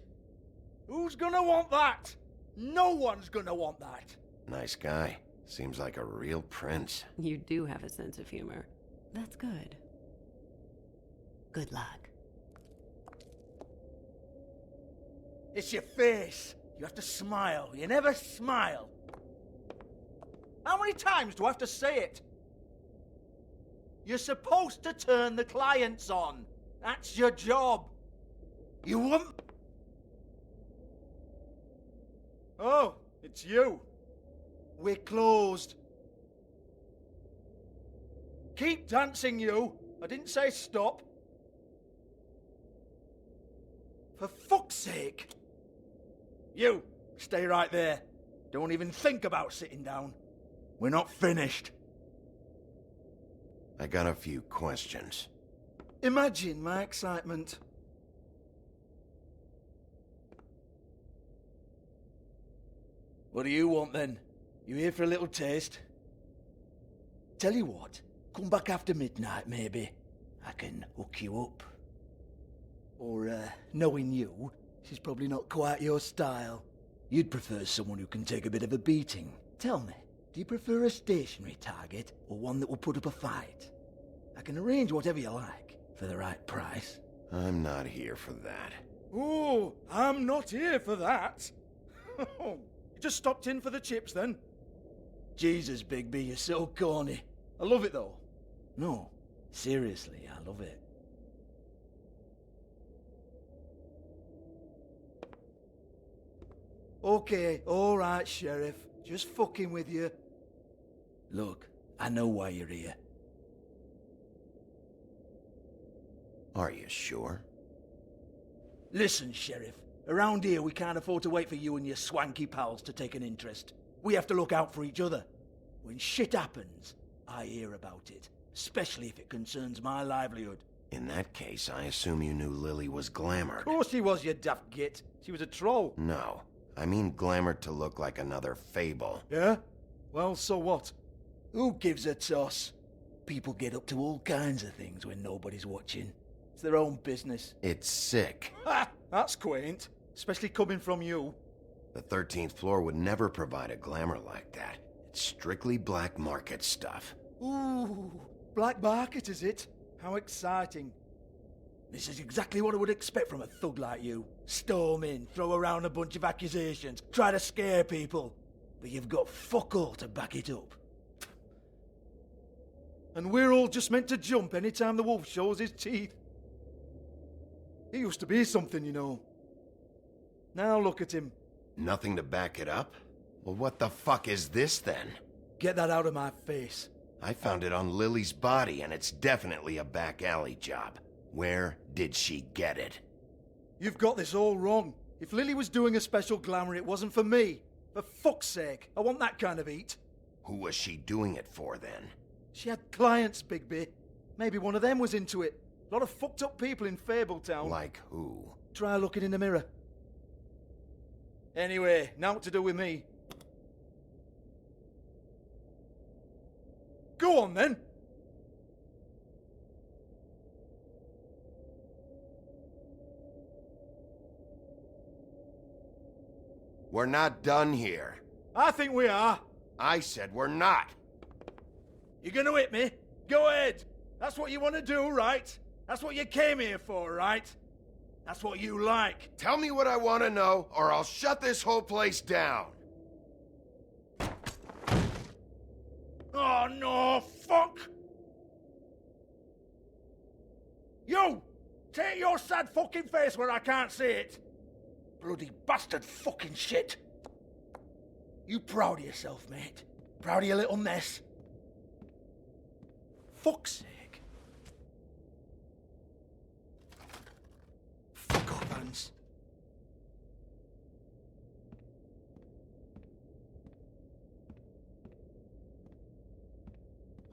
G: Who's gonna want that? No one's gonna want that.
P: Nice guy. Seems like a real prince.
Q: You do have a sense of humor. That's good. Good luck.
G: It's your face. You have to smile. You never smile. How many times do I have to say it? You're supposed to turn the clients on. That's your job. You want... Oh, it's you. We're closed. Keep dancing, you. I didn't say stop. For fuck's sake. You, stay right there. Don't even think about sitting down. We're not finished.
P: I got a few questions.
G: Imagine my excitement. What do you want then? You here for a little taste? Tell you what, come back after midnight maybe. I can hook you up. Or, knowing you, she's probably not quite your style. You'd prefer someone who can take a bit of a beating. Tell me, do you prefer a stationary target or one that will put up a fight? I can arrange whatever you like for the right price.
P: I'm not here for that.
G: Oh, I'm not here for that. You just stopped in for the chips then? Jesus, Bigby, you're so corny. I love it though. No, seriously, I love it. Okay, alright, Sheriff. Just fucking with you. Look, I know why you're here.
P: Are you sure?
G: Listen, Sheriff. Around here, we can't afford to wait for you and your swanky pals to take an interest. We have to look out for each other. When shit happens, I hear about it. Especially if it concerns my livelihood.
P: In that case, I assume you knew Lily was glamored.
G: Of course she was, you daft git. She was a troll.
P: No. I mean glamored to look like another fable.
G: Yeah? Well, so what? Who gives a toss? People get up to all kinds of things when nobody's watching. It's their own business.
P: It's sick.
G: Ha! That's quaint. Especially coming from you.
P: The 13th floor would never provide a glamour like that. It's strictly black market stuff.
G: Ooh, black market is it? How exciting. This is exactly what I would expect from a thug like you. Storm in, throw around a bunch of accusations, try to scare people. But you've got fuck all to back it up. And we're all just meant to jump any time the wolf shows his teeth. He used to be something, you know. Now look at him.
P: Nothing to back it up? Well, what the fuck is this then?
G: Get that out of my face.
P: I found it on Lily's body, and it's definitely a back alley job. Where did she get it?
G: You've got this all wrong. If Lily was doing a special glamour, it wasn't for me. For fuck's sake, I want that kind of eat.
P: Who was she doing it for, then?
G: She had clients, Bigby. Maybe one of them was into it. A lot of fucked up people in Fabletown.
P: Like who?
G: Try looking in the mirror. Anyway, now what to do with me. Go on, then.
P: We're not done here.
G: I think we are.
P: I said we're not.
G: You gonna hit me? Go ahead. That's what you want to do, right? That's what you came here for, right? That's what you like.
P: Tell me what I want to know, or I'll shut this whole place down.
G: Oh, no, fuck! You! Take your sad fucking face where I can't see it! Bloody bastard fucking shit! You proud of yourself, mate? Proud of your little mess? Fuck's sake.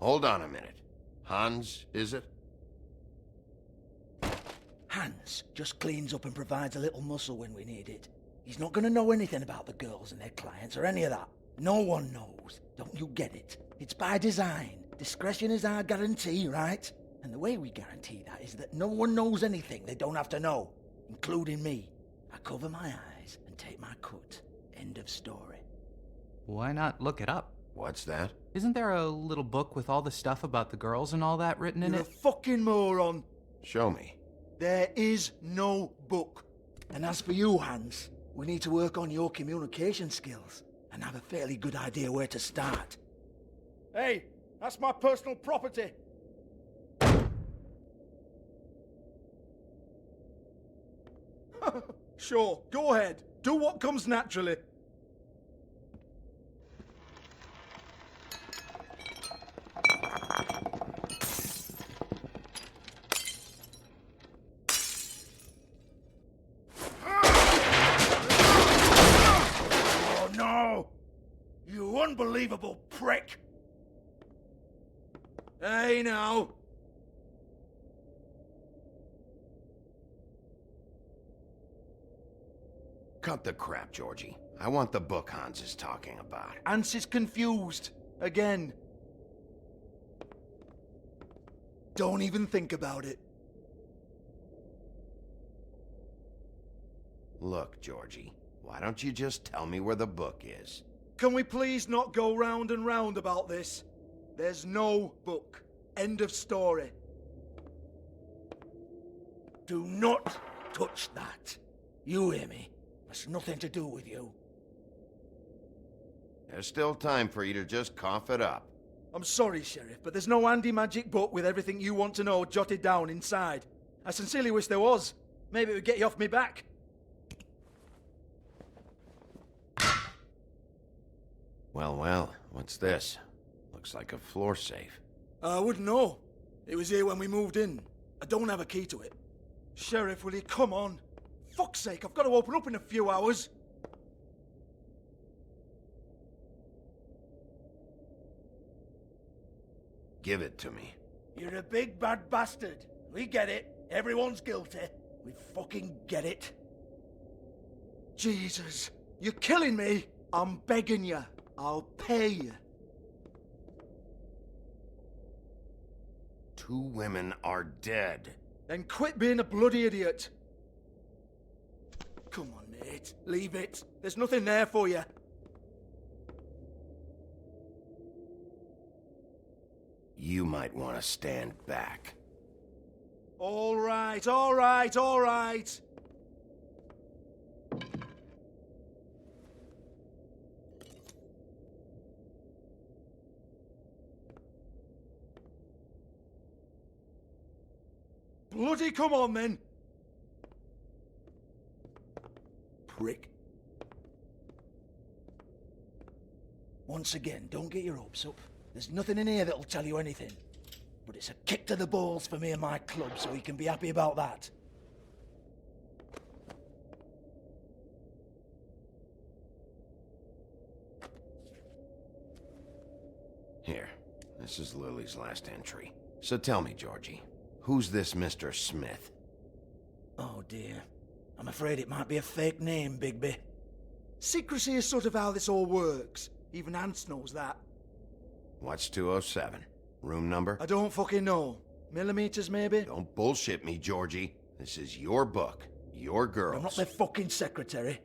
P: Hold on a minute. Hans, is it?
R: Hans just cleans up and provides a little muscle when we need it. He's not gonna know anything about the girls and their clients or any of that. No one knows. Don't you get it? It's by design. Discretion is our guarantee, right? And the way we guarantee that is that no one knows anything they don't have to know, including me. I cover my eyes and take my cut. End of story.
S: Why not look it up?
P: What's that?
S: Isn't there a little book with all the stuff about the girls and all that written in
R: You're
S: it?
R: a fucking moron.
P: Show me.
R: There is no book. And as for you, Hans, we need to work on your communication skills and have a fairly good idea where to start. Hey, that's my personal property. Sure, go ahead. Do what comes naturally. Oh no! You unbelievable prick! Hey now!
P: Cut the crap, Georgie. I want the book Hans is talking about.
R: Hans is confused. Again. Don't even think about it.
P: Look, Georgie, why don't you just tell me where the book is?
R: Can we please not go round and round about this? There's no book. End of story. Do not touch that. You hear me? It's nothing to do with you.
P: There's still time for you to just cough it up.
R: I'm sorry, Sheriff, but there's no handy magic book with everything you want to know jotted down inside. I sincerely wish there was. Maybe it would get you off me back.
P: Well, what's this? Looks like a floor safe.
R: I wouldn't know. It was here when we moved in. I don't have a key to it. Sheriff, will you come on? Fuck's sake, I've got to open up in a few hours.
P: Give it to me.
R: You're a big bad bastard. We get it. Everyone's guilty. We fucking get it. Jesus, you're killing me. I'm begging you. I'll pay you.
P: 2 women are dead.
R: Then quit being a bloody idiot. Come on, mate. Leave it. There's nothing there for you.
P: You might want to stand back.
R: All right, all right, all right. Bloody come on, then. Prick. Once again, don't get your hopes up. There's nothing in here that'll tell you anything. But it's a kick to the balls for me and my club, so you can be happy about that.
P: Here, this is Lily's last entry. So tell me, Georgie, who's this Mr. Smith?
R: Oh dear. I'm afraid it might be a fake name, Bigby. Secrecy is sort of how this all works. Even Ants knows that.
P: What's 207? Room number?
R: I don't fucking know. Millimeters, maybe?
P: Don't bullshit me, Georgie. This is your book. Your girls.
R: I'm not their fucking secretary.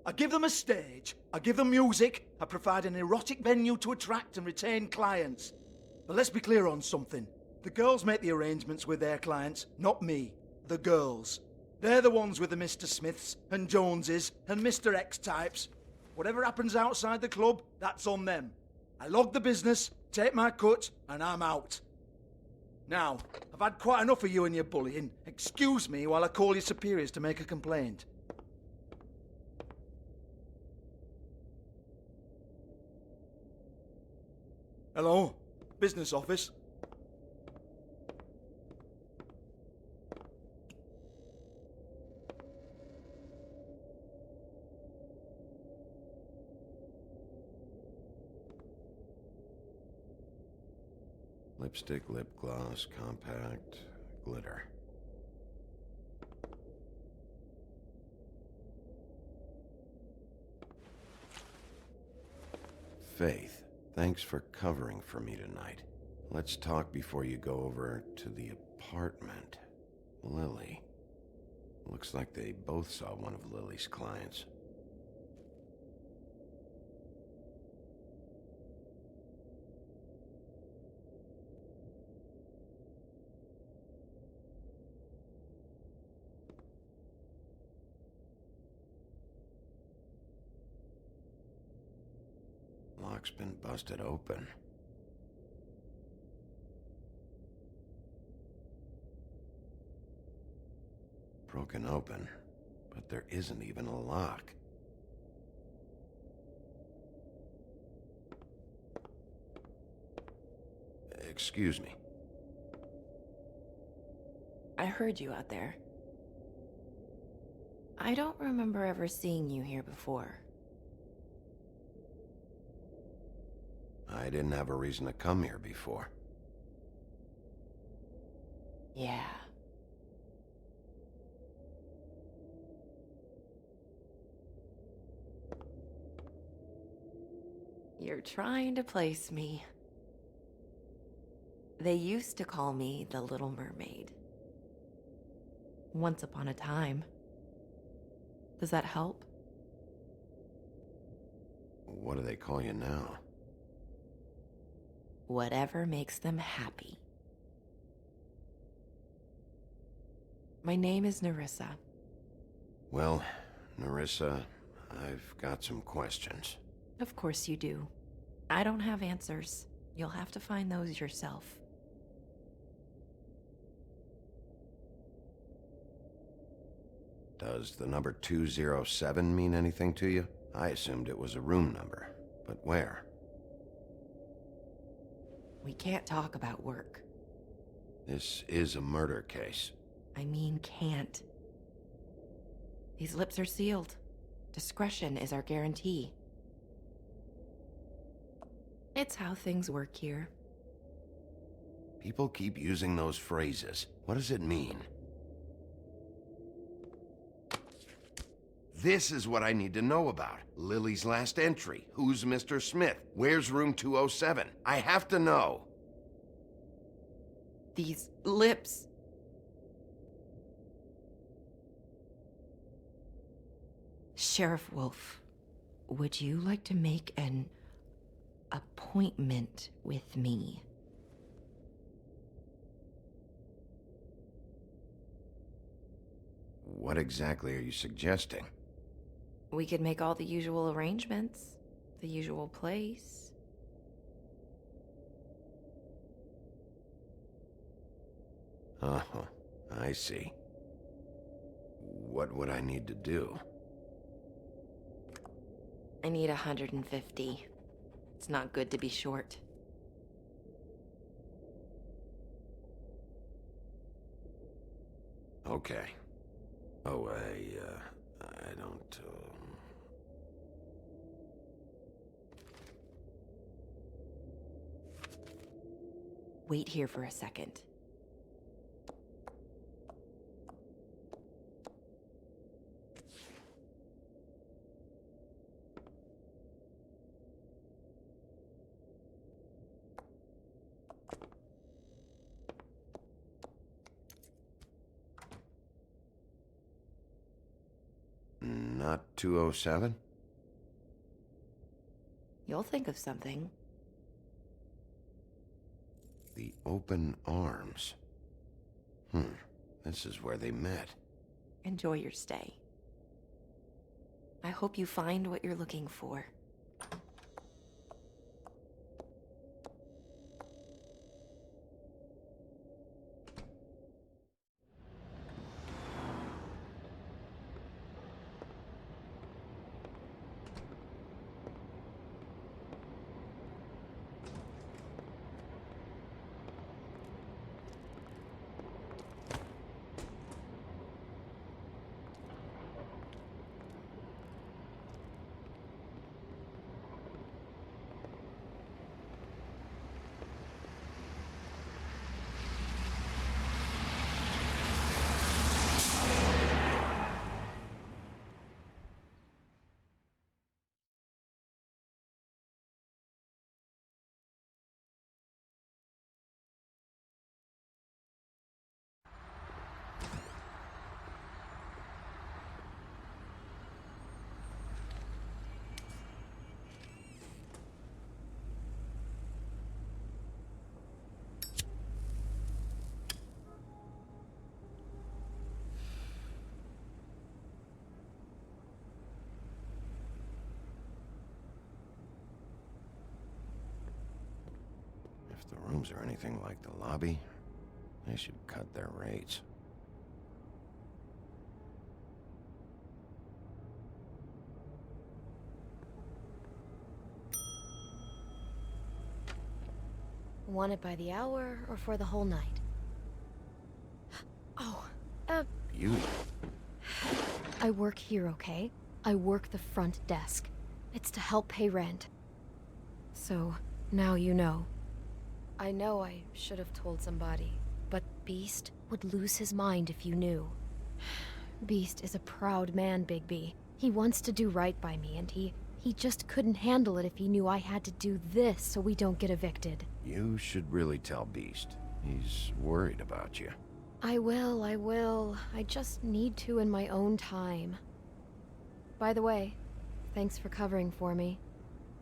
R: I give them a stage. I give them music. I provide an erotic venue to attract and retain clients. But let's be clear on something. The girls make the arrangements with their clients, not me. The girls. They're the ones with the Mr. Smiths and Joneses and Mr. X types. Whatever happens outside the club, that's on them. I log the business, take my cut, and I'm out. Now, I've had quite enough of you and your bullying. Excuse me while I call your superiors to make a complaint. Hello? Business office?
P: Lipstick, lip gloss, compact, glitter. Faith, thanks for covering for me tonight. Let's talk before you go over to the apartment. Lily. Looks like they both saw one of Lily's clients. Lock's been busted open. Broken open, but there isn't even a lock. Excuse me.
T: I heard you out there. I don't remember ever seeing you here before.
P: I didn't have a reason to come here before.
T: Yeah. You're trying to place me. They used to call me the Little Mermaid. Once upon a time. Does that help?
P: What do they call you now?
T: Whatever makes them happy. My name is Nerissa.
P: Well, Nerissa, I've got some questions.
T: Of course you do. I don't have answers. You'll have to find those yourself.
P: Does the number 207 mean anything to you? I assumed it was a room number, but where?
T: We can't talk about work.
P: This is a murder case.
T: I mean can't. These lips are sealed. Discretion is our guarantee. It's how things work here.
P: People keep using those phrases. What does it mean? This is what I need to know about. Lily's last entry. Who's Mr. Smith? Where's room 207? I have to know.
T: These lips. Sheriff Wolf, would you like to make an appointment with me?
P: What exactly are you suggesting?
T: We could make all the usual arrangements. The usual place.
P: Uh-huh. I see. What would I need to do?
T: I need 150. It's not good to be short.
P: Okay. Oh, I don't,
T: Wait here for a second.
P: Not 207?
T: You'll think of something.
P: The open arms. This is where they met.
T: Enjoy your stay. I hope you find what you're looking for.
P: rooms are anything like the lobby, they should cut their rates.
D: Want it by the hour or for the whole night? Oh,
P: You?
D: I work here, okay? I work the front desk. It's to help pay rent. So, now you know. I know I should have told somebody, but Beast would lose his mind if you knew. Beast is a proud man, Bigby. He wants to do right by me, and he just couldn't handle it if he knew I had to do this so we don't get evicted.
P: You should really tell Beast. He's worried about you.
D: I will. I just need to in my own time. By the way, thanks for covering for me.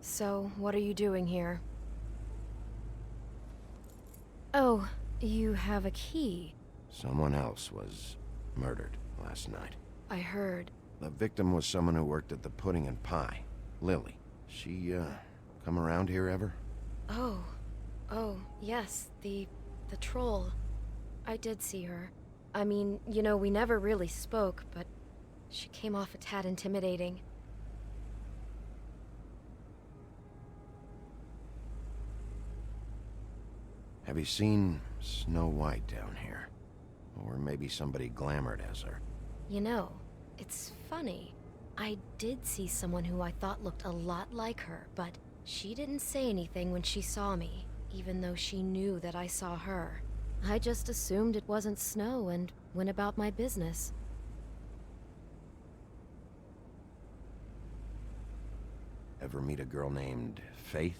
D: So, what are you doing here? Oh, you have a key.
P: Someone else was murdered last night.
D: I heard.
P: The victim was someone who worked at the Pudding and Pie. Lily. She, come around here ever?
D: Oh, yes, the troll. I did see her. I mean, you know, we never really spoke, but she came off a tad intimidating.
P: Have you seen Snow White down here? Or maybe somebody glamored as her?
D: You know, it's funny. I did see someone who I thought looked a lot like her, but she didn't say anything when she saw me, even though she knew that I saw her. I just assumed it wasn't Snow and went about my business.
P: Ever meet a girl named Faith?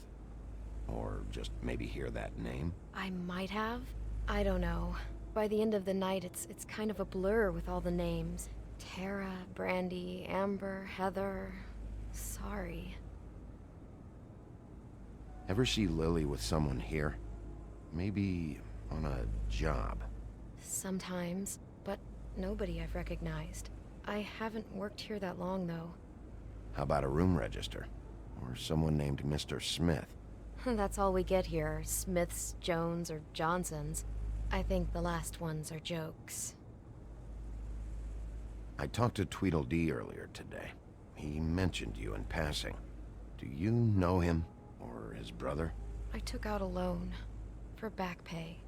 P: Or just maybe hear that name?
D: I might have. I don't know. By the end of the night, it's kind of a blur with all the names. Tara, Brandy, Amber, Heather... Sorry.
P: Ever see Lily with someone here? Maybe on a job?
D: Sometimes, but nobody I've recognized. I haven't worked here that long, though.
P: How about a room register? Or someone named Mr. Smith?
D: That's all we get here, Smiths, Jones, or Johnsons. I think the last ones are jokes.
P: I talked to Tweedledee earlier today. He mentioned you in passing. Do you know him? Or his brother?
D: I took out a loan. For back pay.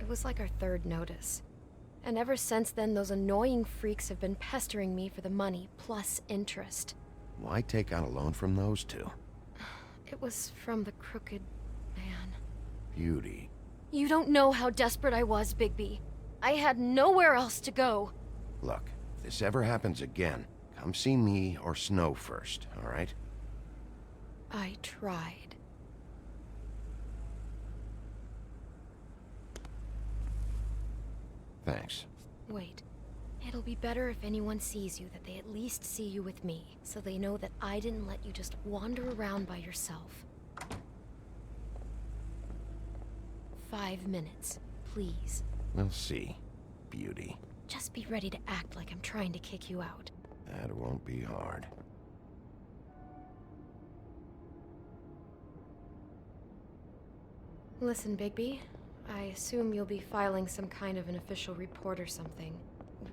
D: It was like our third notice. And ever since then, those annoying freaks have been pestering me for the money, plus interest.
P: Why take out a loan from those two?
D: It was from the crooked man.
P: Beauty.
D: You don't know how desperate I was, Bigby. I had nowhere else to go.
P: Look, if this ever happens again, come see me or Snow first, all right?
D: I tried.
P: Thanks.
D: Wait. It'll be better if anyone sees you that they at least see you with me, so they know that I didn't let you just wander around by yourself. 5 minutes, please.
P: We'll see, Beauty.
D: Just be ready to act like I'm trying to kick you out.
P: That won't be hard.
D: Listen, Bigby. I assume you'll be filing some kind of an official report or something.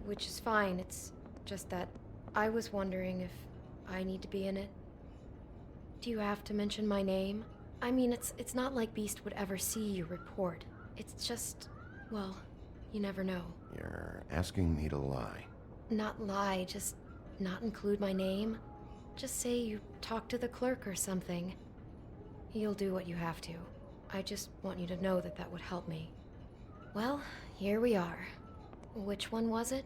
D: Which is fine, it's just that I was wondering if I need to be in it. Do you have to mention my name? I mean, it's not like Beast would ever see your report. It's just, well, you never know.
P: You're asking me to lie.
D: Not lie, just not include my name. Just say you talked to the clerk or something. You'll do what you have to. I just want you to know that that would help me. Well, here we are. Which one was it?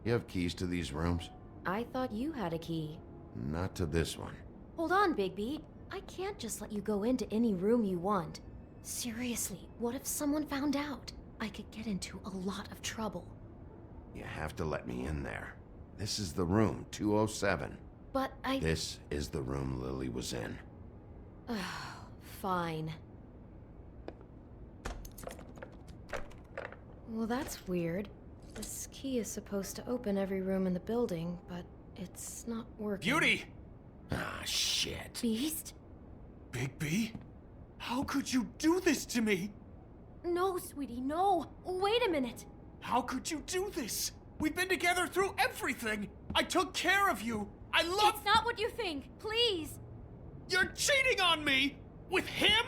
P: You have keys to these rooms?
D: I thought you had a key.
P: Not to this one.
D: Hold on, Bigby. I can't just let you go into any room you want. Seriously, what if someone found out? I could get into a lot of trouble.
P: You have to let me in there. This is the room, 207.
D: But
P: This is the room Lily was in.
D: Fine. Well, that's weird. This key is supposed to open every room in the building, but it's not working.
E: Beauty!
P: Ah, shit.
D: Beast?
E: Bigby? How could you do this to me?
K: No, sweetie, no. Wait a minute.
E: How could you do this? We've been together through everything. I took care of you. I love—
K: It's not what you think. Please.
E: You're cheating on me! With him?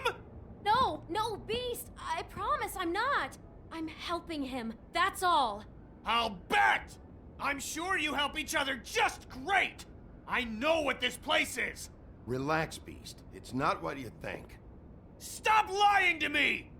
K: No, Beast. I promise I'm not. I'm helping him. That's all.
E: I'll bet! I'm sure you help each other just great! I know what this place is!
P: Relax, Beast. It's not what you think.
E: Stop lying to me!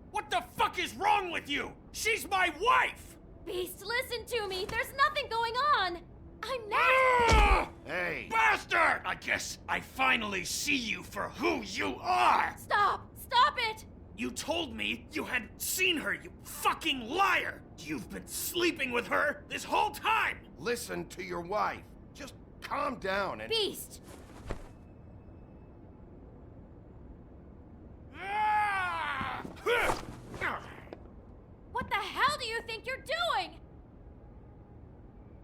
E: What the fuck is wrong with you? She's my wife!
K: Beast, listen to me. There's nothing going on. I'm not—
P: Hey!
E: Bastard! I guess I finally see you for who you are!
K: Stop! Stop it!
E: You told me you had seen her, you fucking liar! You've been sleeping with her this whole time!
P: Listen to your wife. Just calm down and—
K: Beast! What the hell do you think you're doing?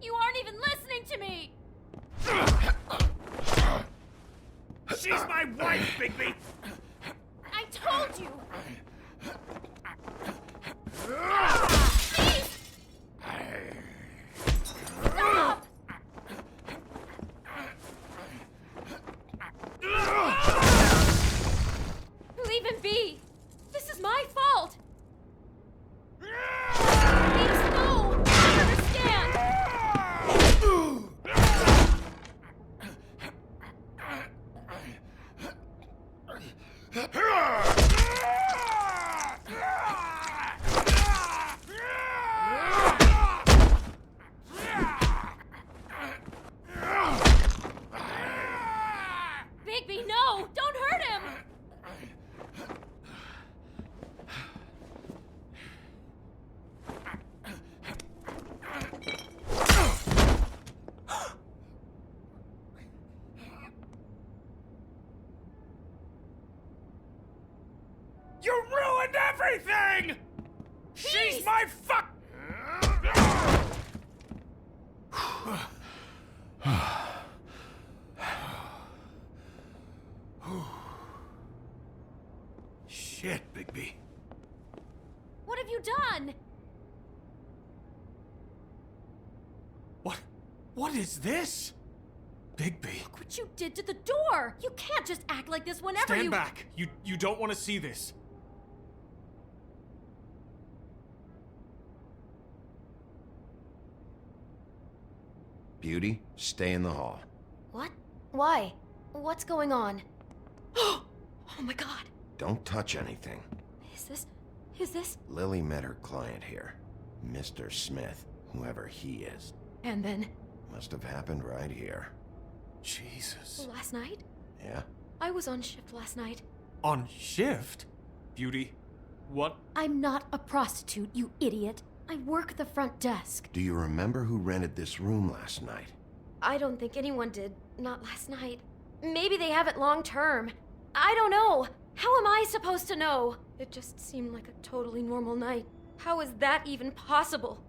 K: You aren't even listening to me!
E: She's my wife, Bigby!
K: I told you! Stop! Leave him be! This is my fault! Please, no! I understand! Bigby, no! Don't hurt him!
E: You ruined everything! She's my fuck— Shit, Bigby.
K: What have you done?
E: What is this? Bigby.
K: Look what you did to the door! You can't just act like this whenever
E: Stand
K: you—
E: back. You don't want to see this.
P: Beauty, stay in the hall.
D: What? Why? What's going on? Oh my god.
P: Don't touch anything.
D: Is this?
P: Lily met her client here. Mr. Smith, whoever he is.
D: And then?
P: Must have happened right here.
E: Jesus.
D: Last night?
P: Yeah?
D: I was on shift last night.
E: On shift? Beauty, what?
D: I'm not a prostitute, you idiot. I work the front desk.
P: Do you remember who rented this room last night?
D: I don't think anyone did. Not last night. Maybe they have it long term. I don't know. How am I supposed to know? It just seemed like a totally normal night. How is that even possible?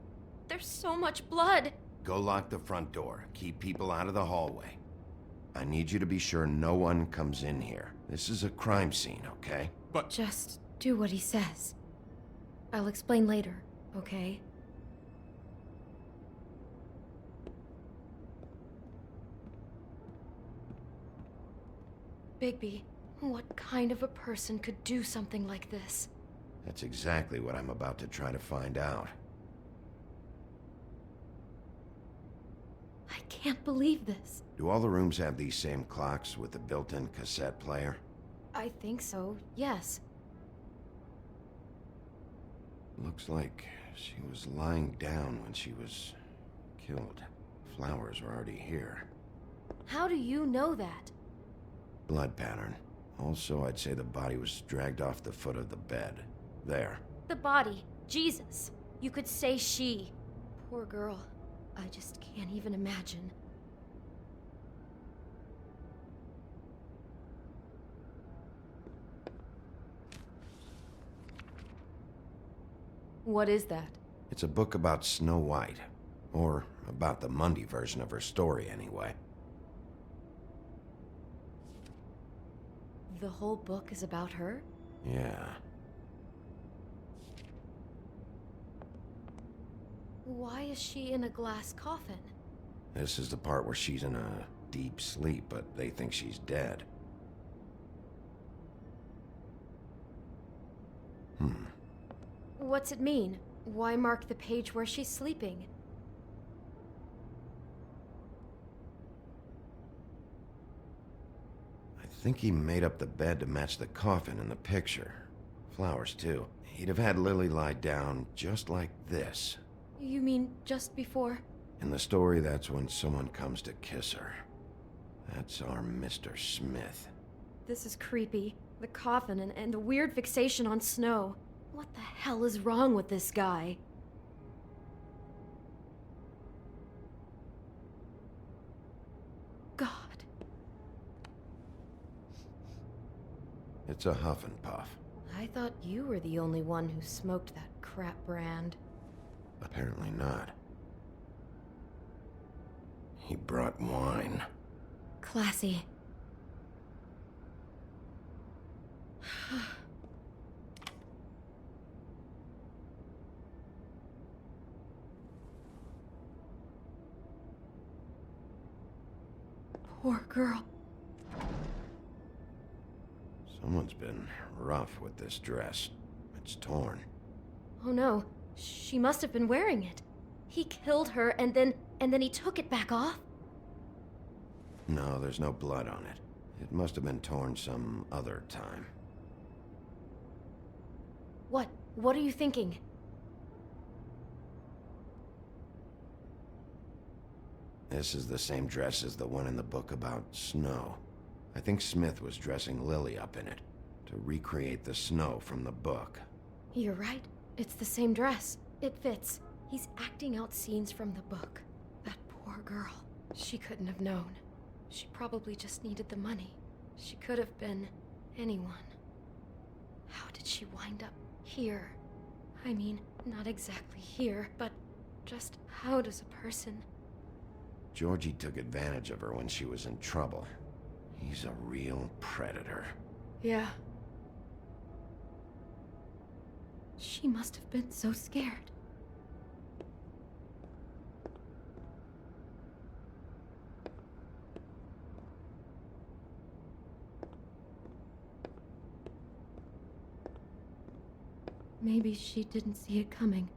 D: There's so much blood.
P: Go lock the front door. Keep people out of the hallway. I need you to be sure no one comes in here. This is a crime scene, okay?
E: But
D: just do what he says. I'll explain later, okay? Bigby, what kind of a person could do something like this?
P: That's exactly what I'm about to try to find out.
D: I can't believe this.
P: Do all the rooms have these same clocks with the built-in cassette player?
D: I think so, yes.
P: Looks like She was lying down when she was killed. Flowers were already here.
D: How do you know that?
P: Blood pattern. Also, I'd say the body was dragged off the foot of the bed. There.
D: The body. Jesus. You could say she. Poor girl. I just can't even imagine. What is that?
P: It's a book about Snow White. Or about the Mundy version of her story, anyway.
D: The whole book is about her?
P: Yeah.
D: Why is she in a glass coffin?
P: This is the part where she's in a deep sleep, but they think she's dead.
D: What's it mean? Why mark the page where she's sleeping?
P: I think he made up the bed to match the coffin in the picture. Flowers, too. He'd have had Lily lie down just like this.
D: You mean just before?
P: In the story, that's when someone comes to kiss her. That's our Mr. Smith.
D: This is creepy. The coffin and the weird fixation on snow. What the hell is wrong with this guy? God.
P: It's a huff and puff.
D: I thought you were the only one who smoked that crap brand.
P: Apparently not. He brought wine.
D: Classy. Poor girl.
P: Someone's been rough with this dress. It's torn.
D: Oh no, she must have been wearing it. He killed her and then he took it back off?
P: No, there's no blood on it. It must have been torn some other time.
D: What are you thinking?
P: This is the same dress as the one in the book about snow. I think Smith was dressing Lily up in it, to recreate the snow from the book.
D: You're right. It's the same dress. It fits. He's acting out scenes from the book. That poor girl. She couldn't have known. She probably just needed the money. She could have been anyone. How did she wind up here? I mean, not exactly here, but just how does a person...
P: Georgie took advantage of her when she was in trouble. He's a real predator.
D: Yeah. She must have been so scared. Maybe she didn't see it coming.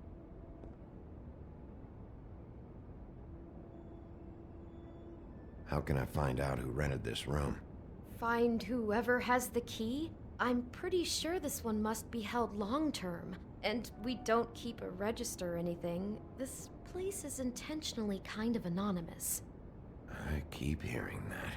P: How can I find out who rented this room?
D: Find whoever has the key? I'm pretty sure this one must be held long-term. And we don't keep a register or anything. This place is intentionally kind of anonymous.
P: I keep hearing that.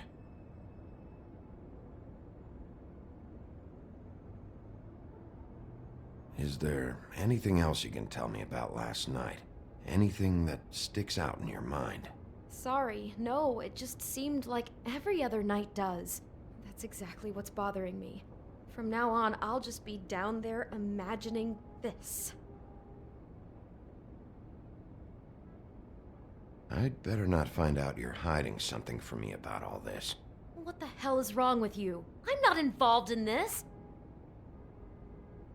P: Is there anything else you can tell me about last night? Anything that sticks out in your mind?
D: Sorry, no, it just seemed like every other night does. That's exactly what's bothering me. From now on, I'll just be down there imagining this.
P: I'd better not find out you're hiding something from me about all this.
D: What the hell is wrong with you? I'm not involved in this!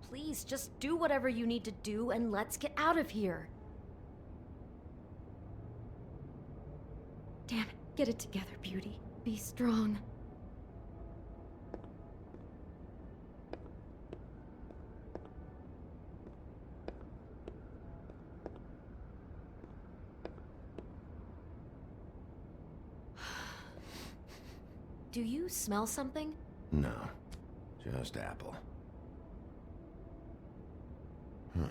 D: Please, just do whatever you need to do and let's get out of here. Damn it, get it together, beauty. Be strong. Do you smell something?
P: No, just apple. Huh.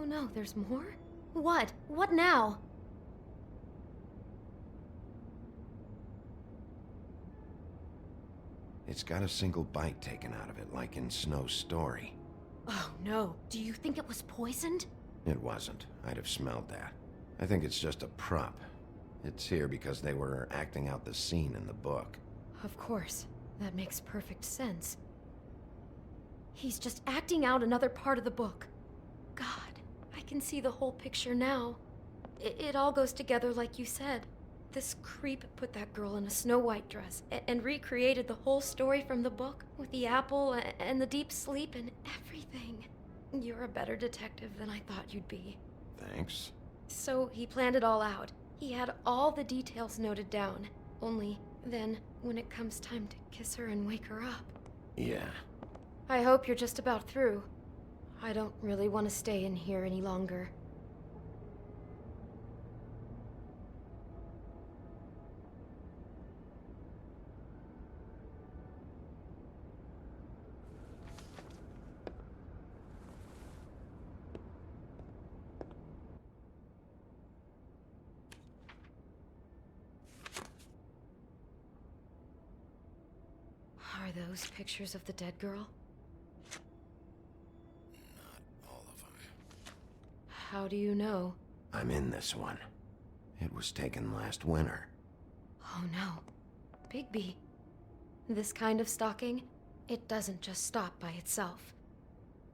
D: Oh no, there's more? What? What now?
P: It's got a single bite taken out of it, like in Snow's story.
D: Oh no, do you think it was poisoned?
P: It wasn't. I'd have smelled that. I think it's just a prop. It's here because they were acting out the scene in the book.
D: Of course. That makes perfect sense. He's just acting out another part of the book. God, I can see the whole picture now. It all goes together like you said. This creep put that girl in a Snow White dress and recreated the whole story from the book with the apple and the deep sleep and everything. You're a better detective than I thought you'd be.
P: Thanks.
D: So he planned it all out. He had all the details noted down. Only then, when it comes time to kiss her and wake her up.
P: Yeah.
D: I hope you're just about through. I don't really want to stay in here any longer. Are those pictures of the dead girl?
P: Not all of them.
D: How do you know?
P: I'm in this one. It was taken last winter.
D: Oh no. Bigby. This kind of stalking, it doesn't just stop by itself.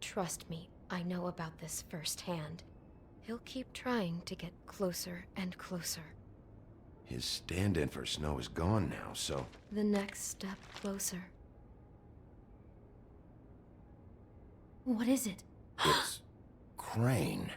D: Trust me, I know about this firsthand. He'll keep trying to get closer and closer.
P: His stand-in for Snow is gone now, so...
D: The next step closer. What is it?
P: It's... Crane.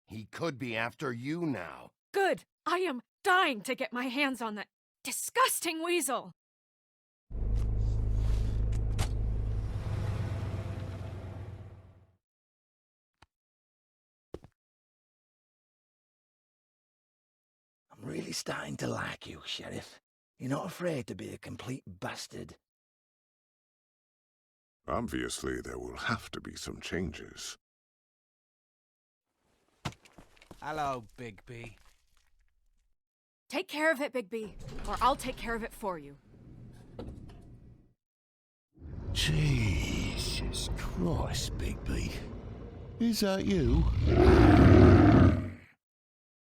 P: He could be after you now.
F: Good! I am dying to get my hands on that disgusting weasel!
R: I'm really starting to like you, Sheriff. You're not afraid to be a complete bastard.
J: Obviously, there will have to be some changes.
E: Hello, Bigby.
F: Take care of it, Bigby, or I'll take care of it for you.
B: Jesus Christ, Bigby. Is that you?